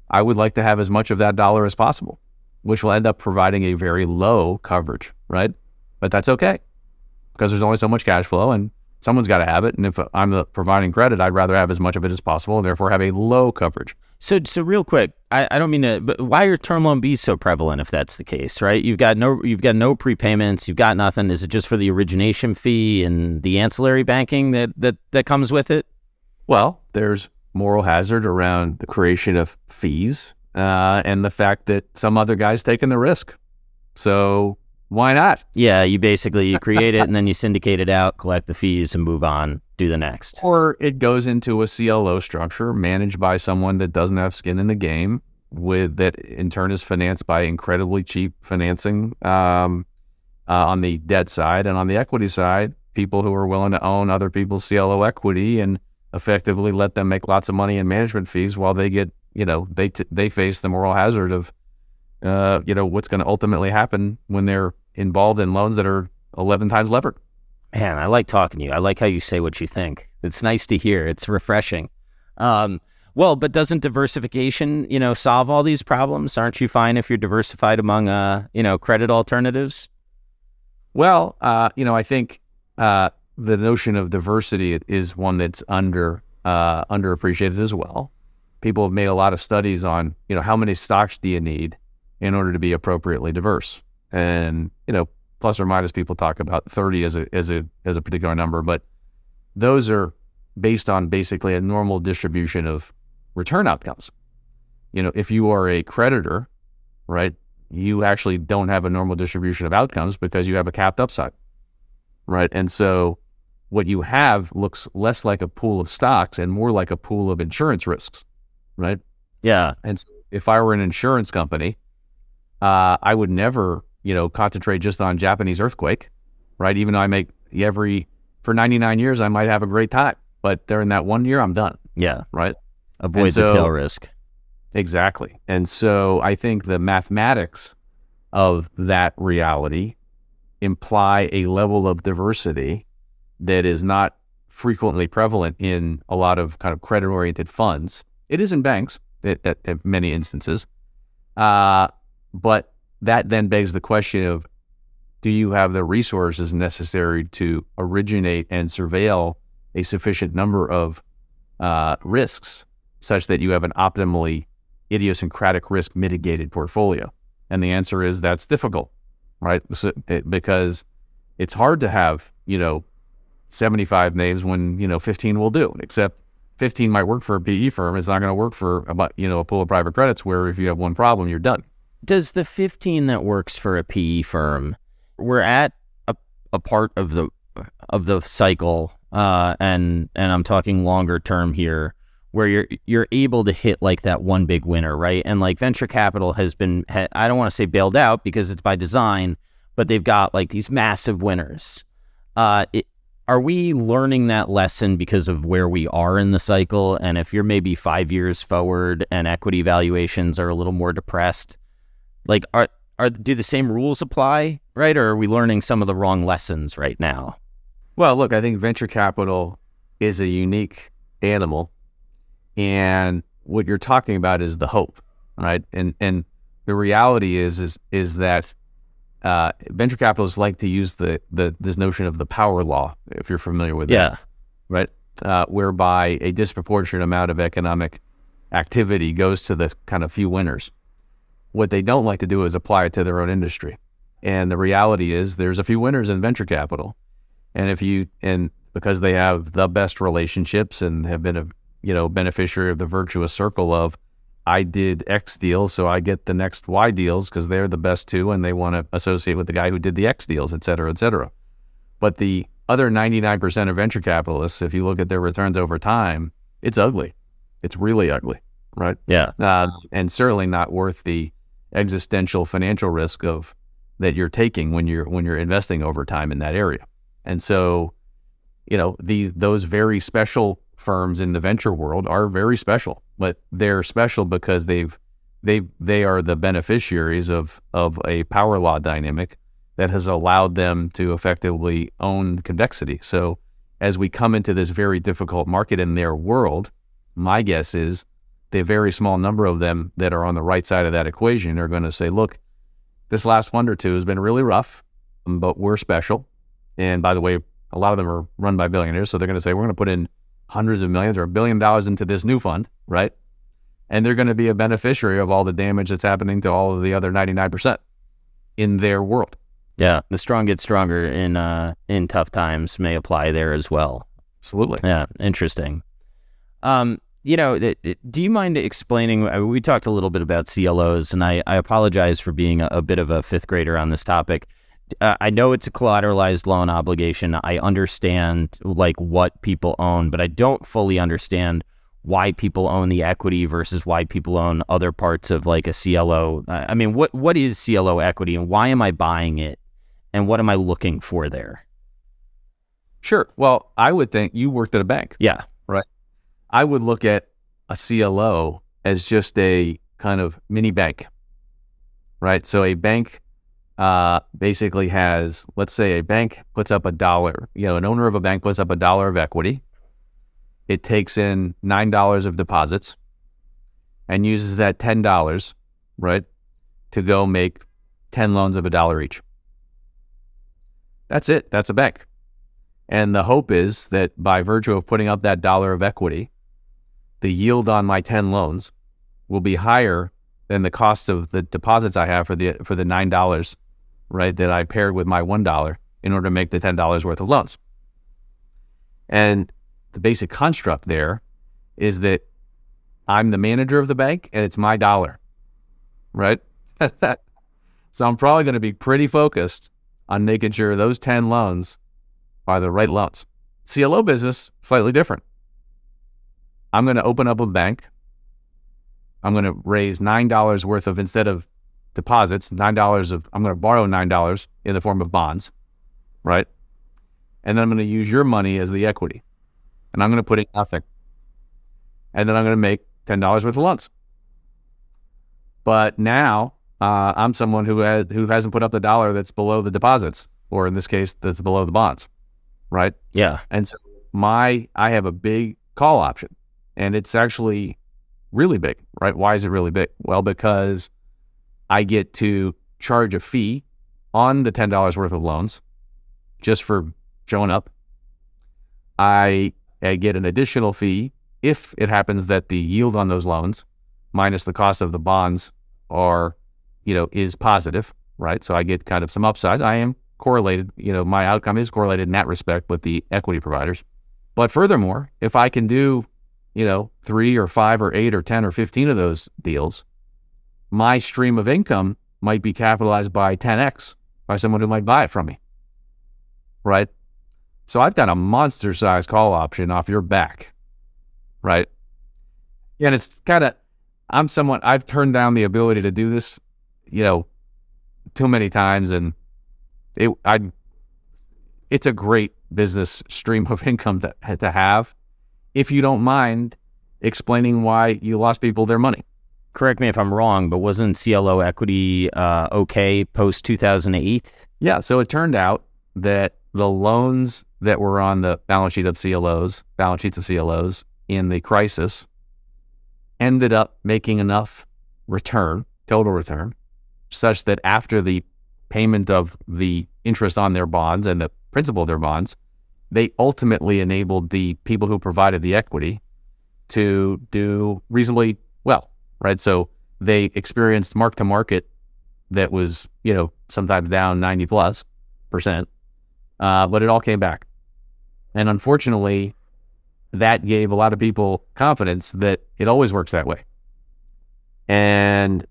I would like to have as much of that dollar as possible, which will end up providing a very low coverage, right? But that's okay, because there's only so much cash flow and someone's got to have it. And if I'm providing credit, I'd rather have as much of it as possible and therefore have a low coverage. So real quick, I don't mean to, but why are term loan Bs so prevalent if that's the case, right? You've got no prepayments, you've got nothing. Is it just for the origination fee and the ancillary banking that comes with it? Well, there's moral hazard around the creation of fees and the fact that some other guy's taking the risk. So why not? Yeah, you create it and then you syndicate it out, collect the fees and move on, do the next. Or it goes into a CLO structure managed by someone that doesn't have skin in the game, that in turn is financed by incredibly cheap financing on the debt side, and on the equity side, people who are willing to own other people's CLO equity and effectively let them make lots of money in management fees while they get, they face the moral hazard of, what's going to ultimately happen when they're involved in loans that are 11 times levered. Man, I like talking to you. I like how you say what you think. It's nice to hear. It's refreshing. Well, but doesn't diversification, solve all these problems? Aren't you fine if you're diversified among, credit alternatives? Well, I think the notion of diversity is one that's underappreciated as well. People have made a lot of studies on, how many stocks do you need in order to be appropriately diverse? And, plus or minus, people talk about 30 as a particular number, but those are based on basically a normal distribution of return outcomes. If you are a creditor, right, you actually don't have a normal distribution of outcomes because you have a capped upside, right? And so what you have looks less like a pool of stocks and more like a pool of insurance risks, right? Yeah. And so if I were an insurance company, I would never, concentrate just on Japanese earthquake, right? Even though for 99 years, I might have a great time, but during that 1 year, I'm done. Yeah. Right. Avoid the tail risk. Exactly. And so I think the mathematics of that reality imply a level of diversity that is not frequently prevalent in a lot of kind of credit-oriented funds. It is in banks at many instances. But that then begs the question of, do you have the resources necessary to originate and surveil a sufficient number of risks such that you have an optimally idiosyncratic risk mitigated portfolio? And the answer is that's difficult, right? Because it's hard to have, 75 names when, 15 will do, except 15 might work for a PE firm. It's not going to work for a pool of private credits where if you have one problem, you're done. Does the 15 that works for a PE firm, we're at a part of the cycle, and I'm talking longer term here, where you're able to hit like that one big winner, right? And like venture capital has been, I don't want to say bailed out because it's by design, but they've got like these massive winners. Are we learning that lesson because of where we are in the cycle? And if you're maybe 5 years forward and equity valuations are a little more depressed, like do the same rules apply, right? Or are we learning some of the wrong lessons right now? Well, look, I think venture capital is a unique animal. And what you're talking about is the hope, right? And the reality is that venture capitalists like to use this notion of the power law, if you're familiar with that, right? Whereby a disproportionate amount of economic activity goes to the kind of few winners. What they don't like to do is apply it to their own industry. And the reality is there's a few winners in venture capital. And because they have the best relationships and have been a beneficiary of the virtuous circle of, I did X deals, so I get the next Y deals because they're the best too, and they want to associate with the guy who did the X deals, et cetera, et cetera. But the other 99% of venture capitalists, if you look at their returns over time, it's ugly. It's really ugly, right? Yeah. And certainly not worth the existential financial risk that you're taking when you're investing over time in that area. And so, those very special firms in the venture world are very special, but they're special because they are the beneficiaries of a power law dynamic that has allowed them to effectively own convexity. So as we come into this very difficult market in their world, my guess is the very small number of them that are on the right side of that equation are going to say, look, this last one or two has been really rough, but we're special. And by the way, a lot of them are run by billionaires. So they're going to say, we're going to put in hundreds of millions or $1 billion into this new fund, right? And they're going to be a beneficiary of all the damage that's happening to all of the other 99% in their world. Yeah, the strong get stronger in tough times may apply there as well. Absolutely. Yeah, interesting. Do you mind explaining, we talked a little bit about CLOs, and I apologize for being a bit of a fifth grader on this topic. I know it's a collateralized loan obligation. I understand what people own, but I don't fully understand why people own the equity versus why people own other parts of a CLO. I mean, what is CLO equity and why am I buying it? And what am I looking for there? Sure. Well, I would think you worked at a bank. Yeah. Right. I would look at a CLO as just a kind of mini bank, right? So a bank basically has, let's say a bank puts up $1, an owner of a bank puts up $1 of equity. It takes in $9 of deposits and uses that $10, right, to go make 10 loans of $1 each. That's it. That's a bank. And the hope is that by virtue of putting up that $1 of equity, the yield on my 10 loans will be higher than the cost of the deposits I have for the $9, right, that I paired with my $1 in order to make the $10 worth of loans. And the basic construct there is that I'm the manager of the bank and it's my dollar, right? So I'm probably going to be pretty focused on making sure those 10 loans are the right loans. CLO business, slightly different. I'm going to open up a bank. I'm going to raise $9 worth of, instead of deposits, I'm going to borrow $9 in the form of bonds, right? And then I'm going to use your money as the equity. And I'm going to put in nothing. And then I'm going to make $10 worth of loans. But now I'm someone who hasn't put up the dollar that's below the deposits, or in this case, that's below the bonds, right? Yeah. And so I have a big call option, and it's actually really big, right? Why is it really big? Well, because I get to charge a fee on the $10 worth of loans just for showing up. I get an additional fee if it happens that the yield on those loans minus the cost of the bonds is positive, right? So I get kind of some upside. I am correlated, my outcome is correlated in that respect with the equity providers. But furthermore, if I can do, 3 or 5 or 8 or 10 or 15 of those deals, my stream of income might be capitalized by 10x by someone who might buy it from me, right? So I've got a monster size call option off your back, right? And it's kind of, I've turned down the ability to do this, too many times, and it's a great business stream of income to have, if you don't mind explaining why you lost people their money. Correct me if I'm wrong, but wasn't CLO equity okay post 2008? Yeah, so it turned out that the loans that were on the balance sheets of CLOs in the crisis ended up making enough return, total return, such that after the payment of the interest on their bonds and the principal of their bonds, they ultimately enabled the people who provided the equity to do reasonably well, right? So they experienced mark to market that was, sometimes down 90+%, but it all came back. And unfortunately, that gave a lot of people confidence that it always works that way. And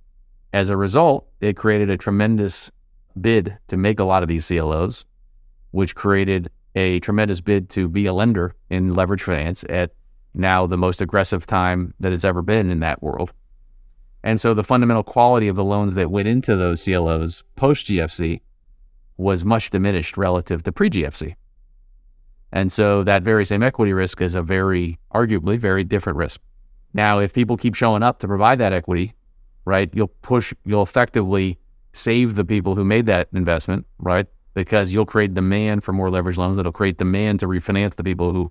as a result, it created a tremendous bid to make a lot of these CLOs, which created a tremendous bid to be a lender in leverage finance at now the most aggressive time that it's ever been in that world. And so the fundamental quality of the loans that went into those CLOs post-GFC was much diminished relative to pre-GFC. And so that very same equity risk is a arguably very different risk. Now, if people keep showing up to provide that equity, right, you'll effectively save the people who made that investment, right? Because you'll create demand for more leverage loans. That'll create demand to refinance the people who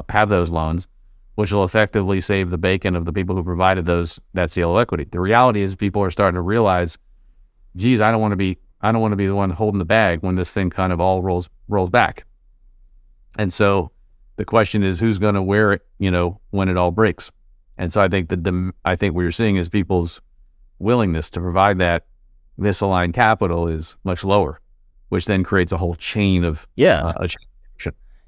have those loans, which will effectively save the bacon of the people who provided that CLO equity. The reality is people are starting to realize, geez, I don't want to be the one holding the bag when this thing kind of all rolls back. And so the question is, who's going to wear it, when it all breaks? And so I think what you're seeing is people's willingness to provide that misaligned capital is much lower, which then creates a whole chain of action.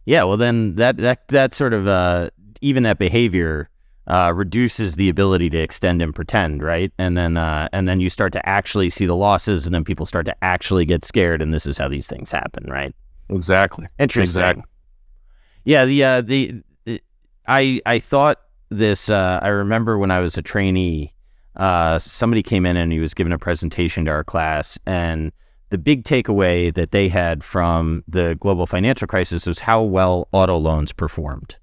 Yeah. Well, then that sort of even that behavior reduces the ability to extend and pretend, right? And then you start to actually see the losses, and then people start to actually get scared, and this is how these things happen, right? Exactly. Interesting. Exactly. Yeah. I thought this. I remember when I was a trainee, somebody came in and he was giving a presentation to our class, and the big takeaway that they had from the global financial crisis was how well auto loans performed.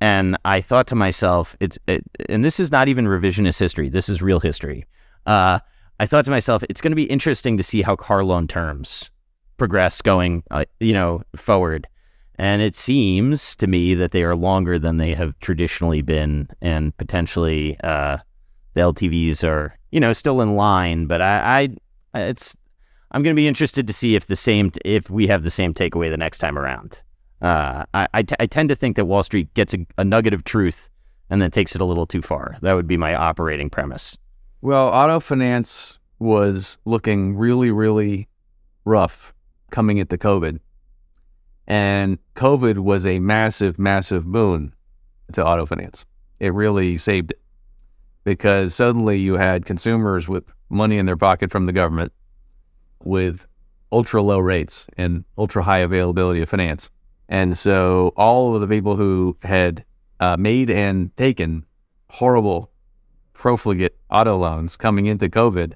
And I thought to myself, and this is not even revisionist history, this is real history. I thought to myself, it's going to be interesting to see how car loan terms progress going, forward. And it seems to me that they are longer than they have traditionally been, and potentially the LTVs are, still in line. But I'm going to be interested to see if we have the same takeaway the next time around. I tend to think that Wall Street gets a nugget of truth and then takes it a little too far. That would be my operating premise. Well, auto finance was looking really, really rough coming into COVID. And COVID was a massive, massive boon to auto finance. It really saved it, because suddenly you had consumers with money in their pocket from the government with ultra low rates and ultra high availability of finance. And so all of the people who had made and taken horrible profligate auto loans coming into COVID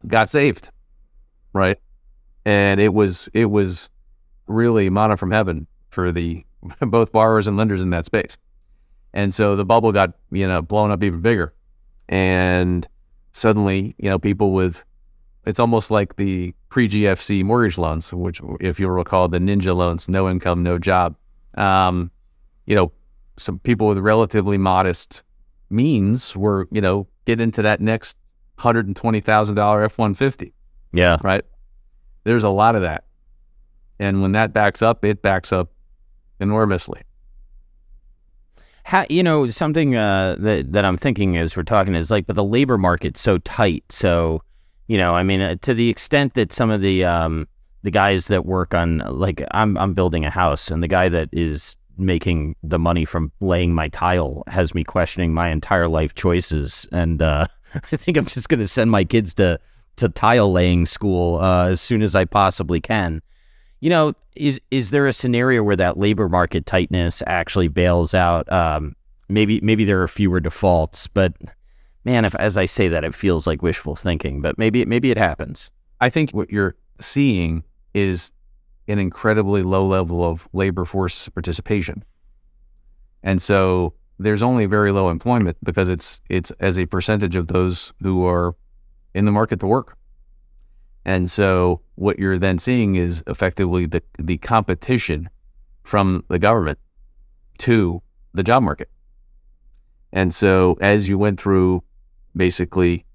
got saved, right? And it was really manna from heaven for the both borrowers and lenders in that space. And so the bubble got, blown up even bigger. And suddenly, people with, it's almost like the pre-GFC mortgage loans, which, if you'll recall, the ninja loans, no income, no job. Some people with relatively modest means were, get into that next $120,000 F-150. Yeah. Right. There's a lot of that. And when that backs up, it backs up enormously. Something that I'm thinking as we're talking is but the labor market's so tight. So, to the extent that some of the guys that work on, I'm building a house, and the guy that is making the money from laying my tile has me questioning my entire life choices. And I think I'm just going to send my kids to tile laying school as soon as I possibly can. Is there a scenario where that labor market tightness actually bails out? Maybe there are fewer defaults, but man, as I say that, it feels like wishful thinking, but maybe it happens. I think what you're seeing is an incredibly low level of labor force participation. And so there's only very low employment because it's as a percentage of those who are in the market to work. And so what you're then seeing is effectively the competition from the government to the job market. And so as you went through basically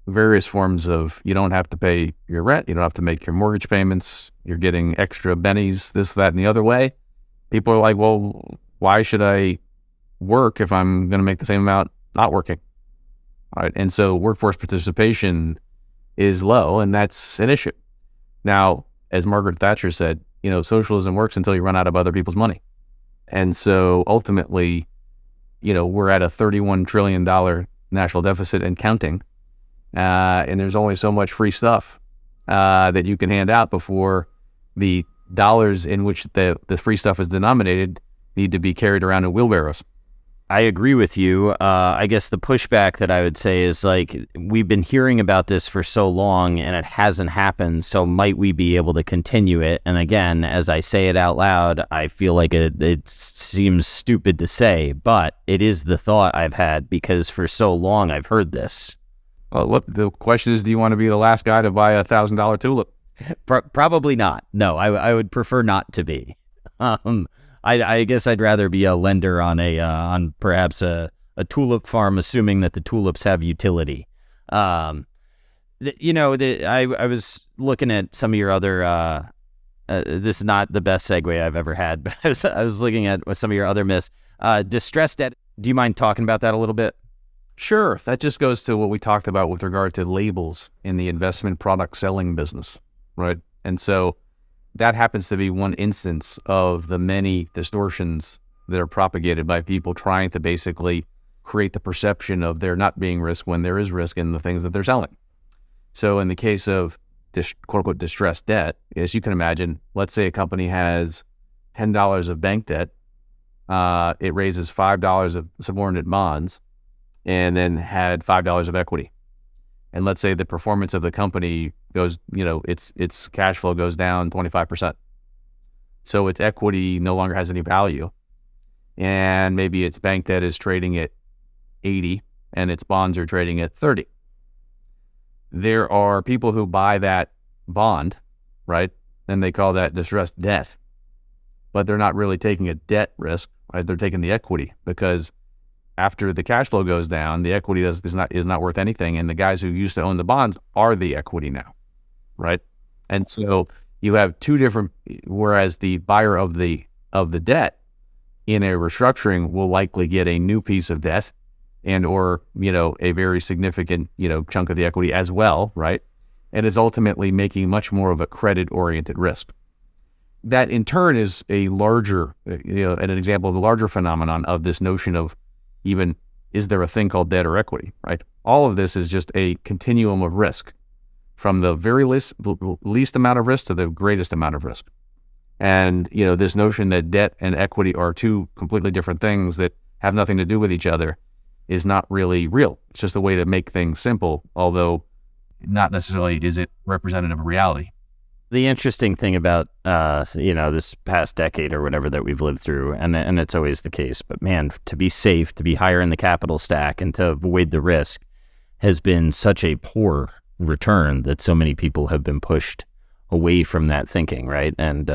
various forms of, you don't have to pay your rent, you don't have to make your mortgage payments, you're getting extra bennies, this, that, and the other way. People are like, well, why should I work if I'm going to make the same amount not working? All right. And so workforce participation is low, and that's an issue. Now, as Margaret Thatcher said, socialism works until you run out of other people's money. And so ultimately, we're at a $31 trillion national deficit and counting. And there's only so much free stuff that you can hand out before the dollars in which the free stuff is denominated need to be carried around in wheelbarrows. I agree with you. I guess the pushback that I would say is like, we've been hearing about this for so long and it hasn't happened. So might we be able to continue it? And again, as I say it out loud, I feel like it seems stupid to say, but it is the thought I've had because for so long I've heard this. Well, look, the question is, do you want to be the last guy to buy a $1,000 tulip? Probably not. No, I would prefer not to be. I guess I'd rather be a lender on perhaps a tulip farm, assuming that the tulips have utility. I was looking at some of your other. This is not the best segue I've ever had, but I was looking at some of your other myths. Distressed debt. Do you mind talking about that a little bit? Sure. That just goes to what we talked about with regard to labels in the investment product selling business, right? And so that happens to be one instance of the many distortions that are propagated by people trying to basically create the perception of there not being risk when there is risk in the things that they're selling. So in the case of this quote-unquote distressed debt, as you can imagine, let's say a company has $10 of bank debt, it raises $5 of subordinate bonds, and then had $5 of equity. And let's say the performance of the company goes, its cash flow goes down 25%. So its equity no longer has any value. And maybe its bank debt is trading at 80 and its bonds are trading at 30. There are people who buy that bond, right? And they call that distressed debt. But they're not really taking a debt risk, right? They're taking the equity, because after the cash flow goes down, the equity is not worth anything, and the guys who used to own the bonds are the equity now, right? And so you have two different. Whereas the buyer of the debt in a restructuring will likely get a new piece of debt, and or a very significant chunk of the equity as well, right? And is ultimately making much more of a credit-oriented risk. That in turn is a larger, an example of the larger phenomenon of this notion of, even, is there a thing called debt or equity, right? All of this is just a continuum of risk, from the very least amount of risk to the greatest amount of risk. And, this notion that debt and equity are two completely different things that have nothing to do with each other is not really real. It's just a way to make things simple, although not necessarily is it representative of reality. The interesting thing about, this past decade or whatever that we've lived through, and it's always the case, but man, to be safe, to be higher in the capital stack and to avoid the risk has been such a poor return that so many people have been pushed away from that thinking, right? And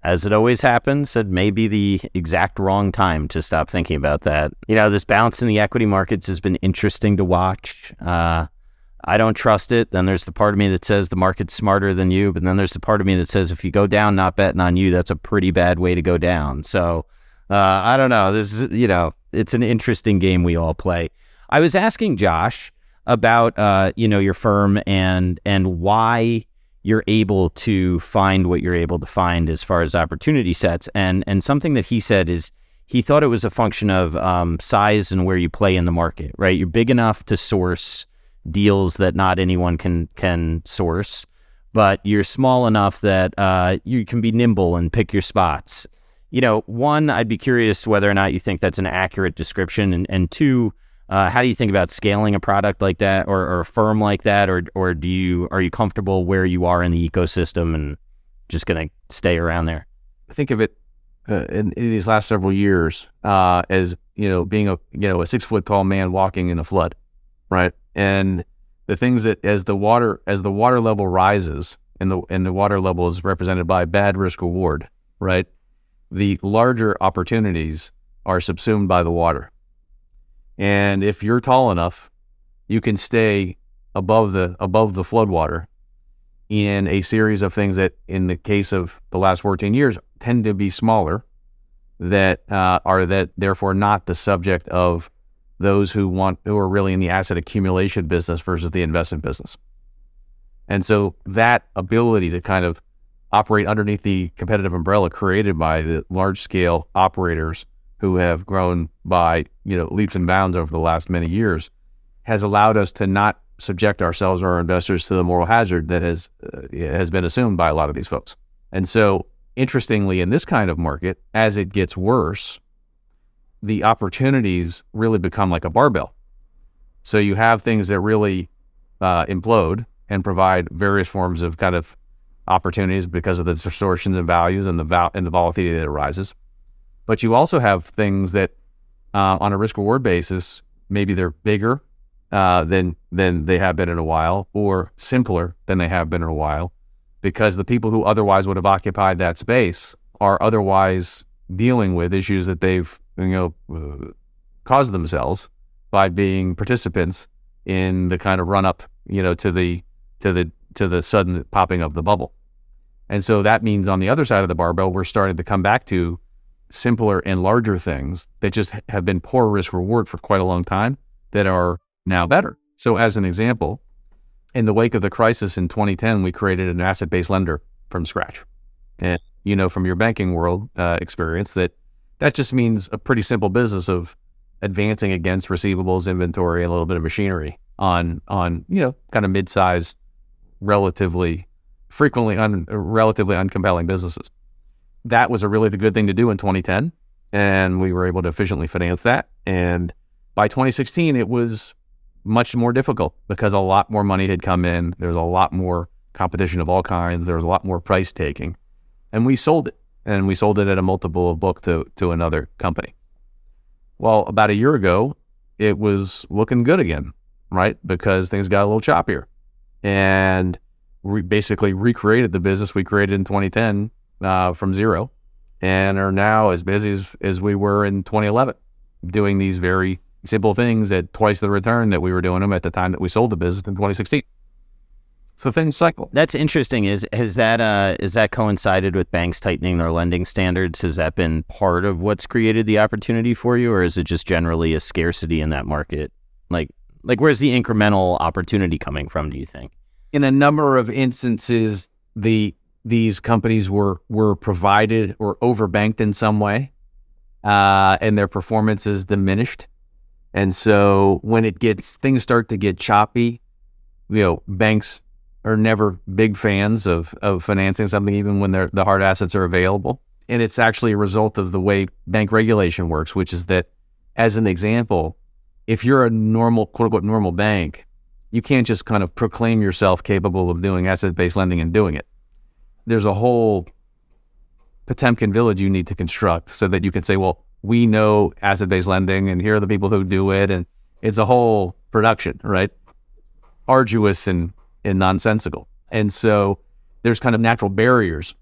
as it always happens, it may be the exact wrong time to stop thinking about that. This bounce in the equity markets has been interesting to watch. I don't trust it. Then there's the part of me that says the market's smarter than you, but then there's the part of me that says if you go down not betting on you, that's a pretty bad way to go down. So I don't know. This is, it's an interesting game we all play. I was asking Josh about your firm and why you're able to find what you're able to find as far as opportunity sets, and something that he said is he thought it was a function of size and where you play in the market, right? You're big enough to source deals that not anyone can source, but you're small enough that you can be nimble and pick your spots. One, I'd be curious whether or not you think that's an accurate description, and two, how do you think about scaling a product like that or a firm like that, or are you comfortable where you are in the ecosystem and just going to stay around there? Think of it in these last several years as being a 6 foot tall man walking in a flood, right? And the things that as the water level rises, and the water level is represented by bad risk reward, right? The larger opportunities are subsumed by the water. And if you're tall enough, you can stay above the floodwater in a series of things that, in the case of the last 14 years, tend to be smaller, that are therefore not the subject of those who are really in the asset accumulation business versus the investment business. And so that ability to kind of operate underneath the competitive umbrella created by the large scale operators who have grown by, leaps and bounds over the last many years has allowed us to not subject ourselves or our investors to the moral hazard that has been assumed by a lot of these folks. And so, interestingly, in this kind of market, as it gets worse, the opportunities really become like a barbell. So you have things that really implode and provide various forms of kind of opportunities because of the distortions in values and the volatility that arises. But you also have things that, on a risk-reward basis, maybe they're bigger than they have been in a while, or simpler than they have been in a while, because the people who otherwise would have occupied that space are otherwise dealing with issues that they've caused themselves by being participants in the kind of run up, to the sudden popping of the bubble. And so that means on the other side of the barbell, we're starting to come back to simpler and larger things that just have been poor risk reward for quite a long time that are now better. So as an example, in the wake of the crisis in 2010, we created an asset-based lender from scratch. And from your banking world experience, that just means a pretty simple business of advancing against receivables, inventory, and a little bit of machinery on kind of mid-sized, relatively uncompelling businesses. That was a really good thing to do in 2010, and we were able to efficiently finance that. And by 2016, it was much more difficult because a lot more money had come in. There was a lot more competition of all kinds. There was a lot more price taking, and we sold it. And we sold it at a multiple of book to another company. Well, about a year ago, it was looking good again, right? Because things got a little choppier. And we basically recreated the business we created in 2010 from zero, and are now as busy as we were in 2011, doing these very simple things at twice the return that we were doing them at the time that we sold the business in 2016. So things cycle. That's interesting. Has that coincided with banks tightening their lending standards? Has that been part of what's created the opportunity for you, or is it just generally a scarcity in that market? Like where's the incremental opportunity coming from, do you think? In a number of instances, these companies were provided or overbanked in some way, and their performance is diminished. And so when things start to get choppy, banks are never big fans of financing something, even when the hard assets are available. And it's actually a result of the way bank regulation works, which is that, as an example, if you're a normal, quote unquote, normal bank, you can't just kind of proclaim yourself capable of doing asset-based lending and doing it. There's a whole Potemkin village you need to construct so that you can say, well, we know asset-based lending and here are the people who do it. And it's a whole production, right? Arduous and nonsensical. And so there's kind of natural barriers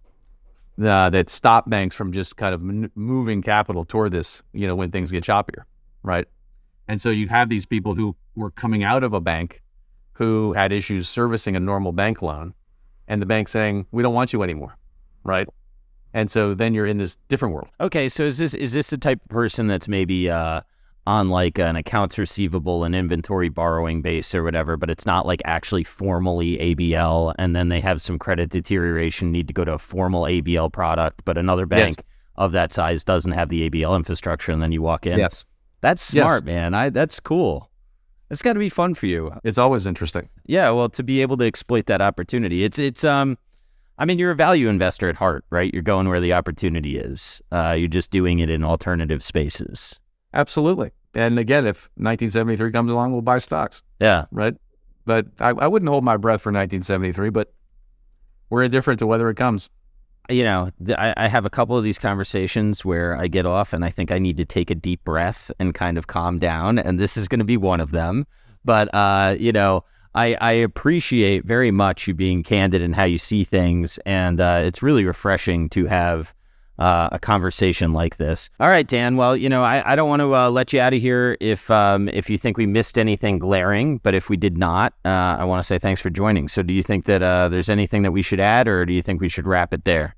that stop banks from just kind of moving capital toward this, when things get choppier, right? And so you have these people who were coming out of a bank who had issues servicing a normal bank loan, and the bank saying, we don't want you anymore, right? And so then you're in this different world. Okay, so is this the type of person that's maybe on like an accounts receivable and inventory borrowing base or whatever, but it's not like actually formally ABL, and then they have some credit deterioration, need to go to a formal ABL product, but another bank of that size doesn't have the ABL infrastructure, and then you walk in? Yes. That's smart, man. That's cool. It's got to be fun for you. It's always interesting. Yeah, well, to be able to exploit that opportunity. I mean, you're a value investor at heart, right? You're going where the opportunity is. You're just doing it in alternative spaces. Absolutely. And again, if 1973 comes along, we'll buy stocks. Yeah. Right? But I wouldn't hold my breath for 1973, but we're indifferent to whether it comes. I have a couple of these conversations where I get off and I think I need to take a deep breath and kind of calm down, and this is going to be one of them. But, I appreciate very much you being candid in how you see things, and it's really refreshing to have a conversation like this. All right, Dan. Well, I don't want to let you out of here if you think we missed anything glaring, but if we did not, I want to say thanks for joining. So do you think that there's anything that we should add, or do you think we should wrap it there?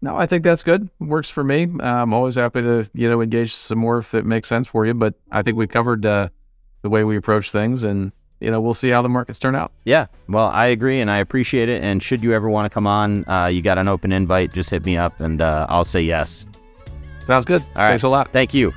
No, I think that's good. Works for me. I'm always happy to, engage some more if it makes sense for you, but I think we covered the way we approach things, and we'll see how the markets turn out. Yeah, well, I agree, and I appreciate it. And should you ever want to come on, you got an open invite, just hit me up, and I'll say yes. Sounds good. All right. Thanks a lot. Thank you.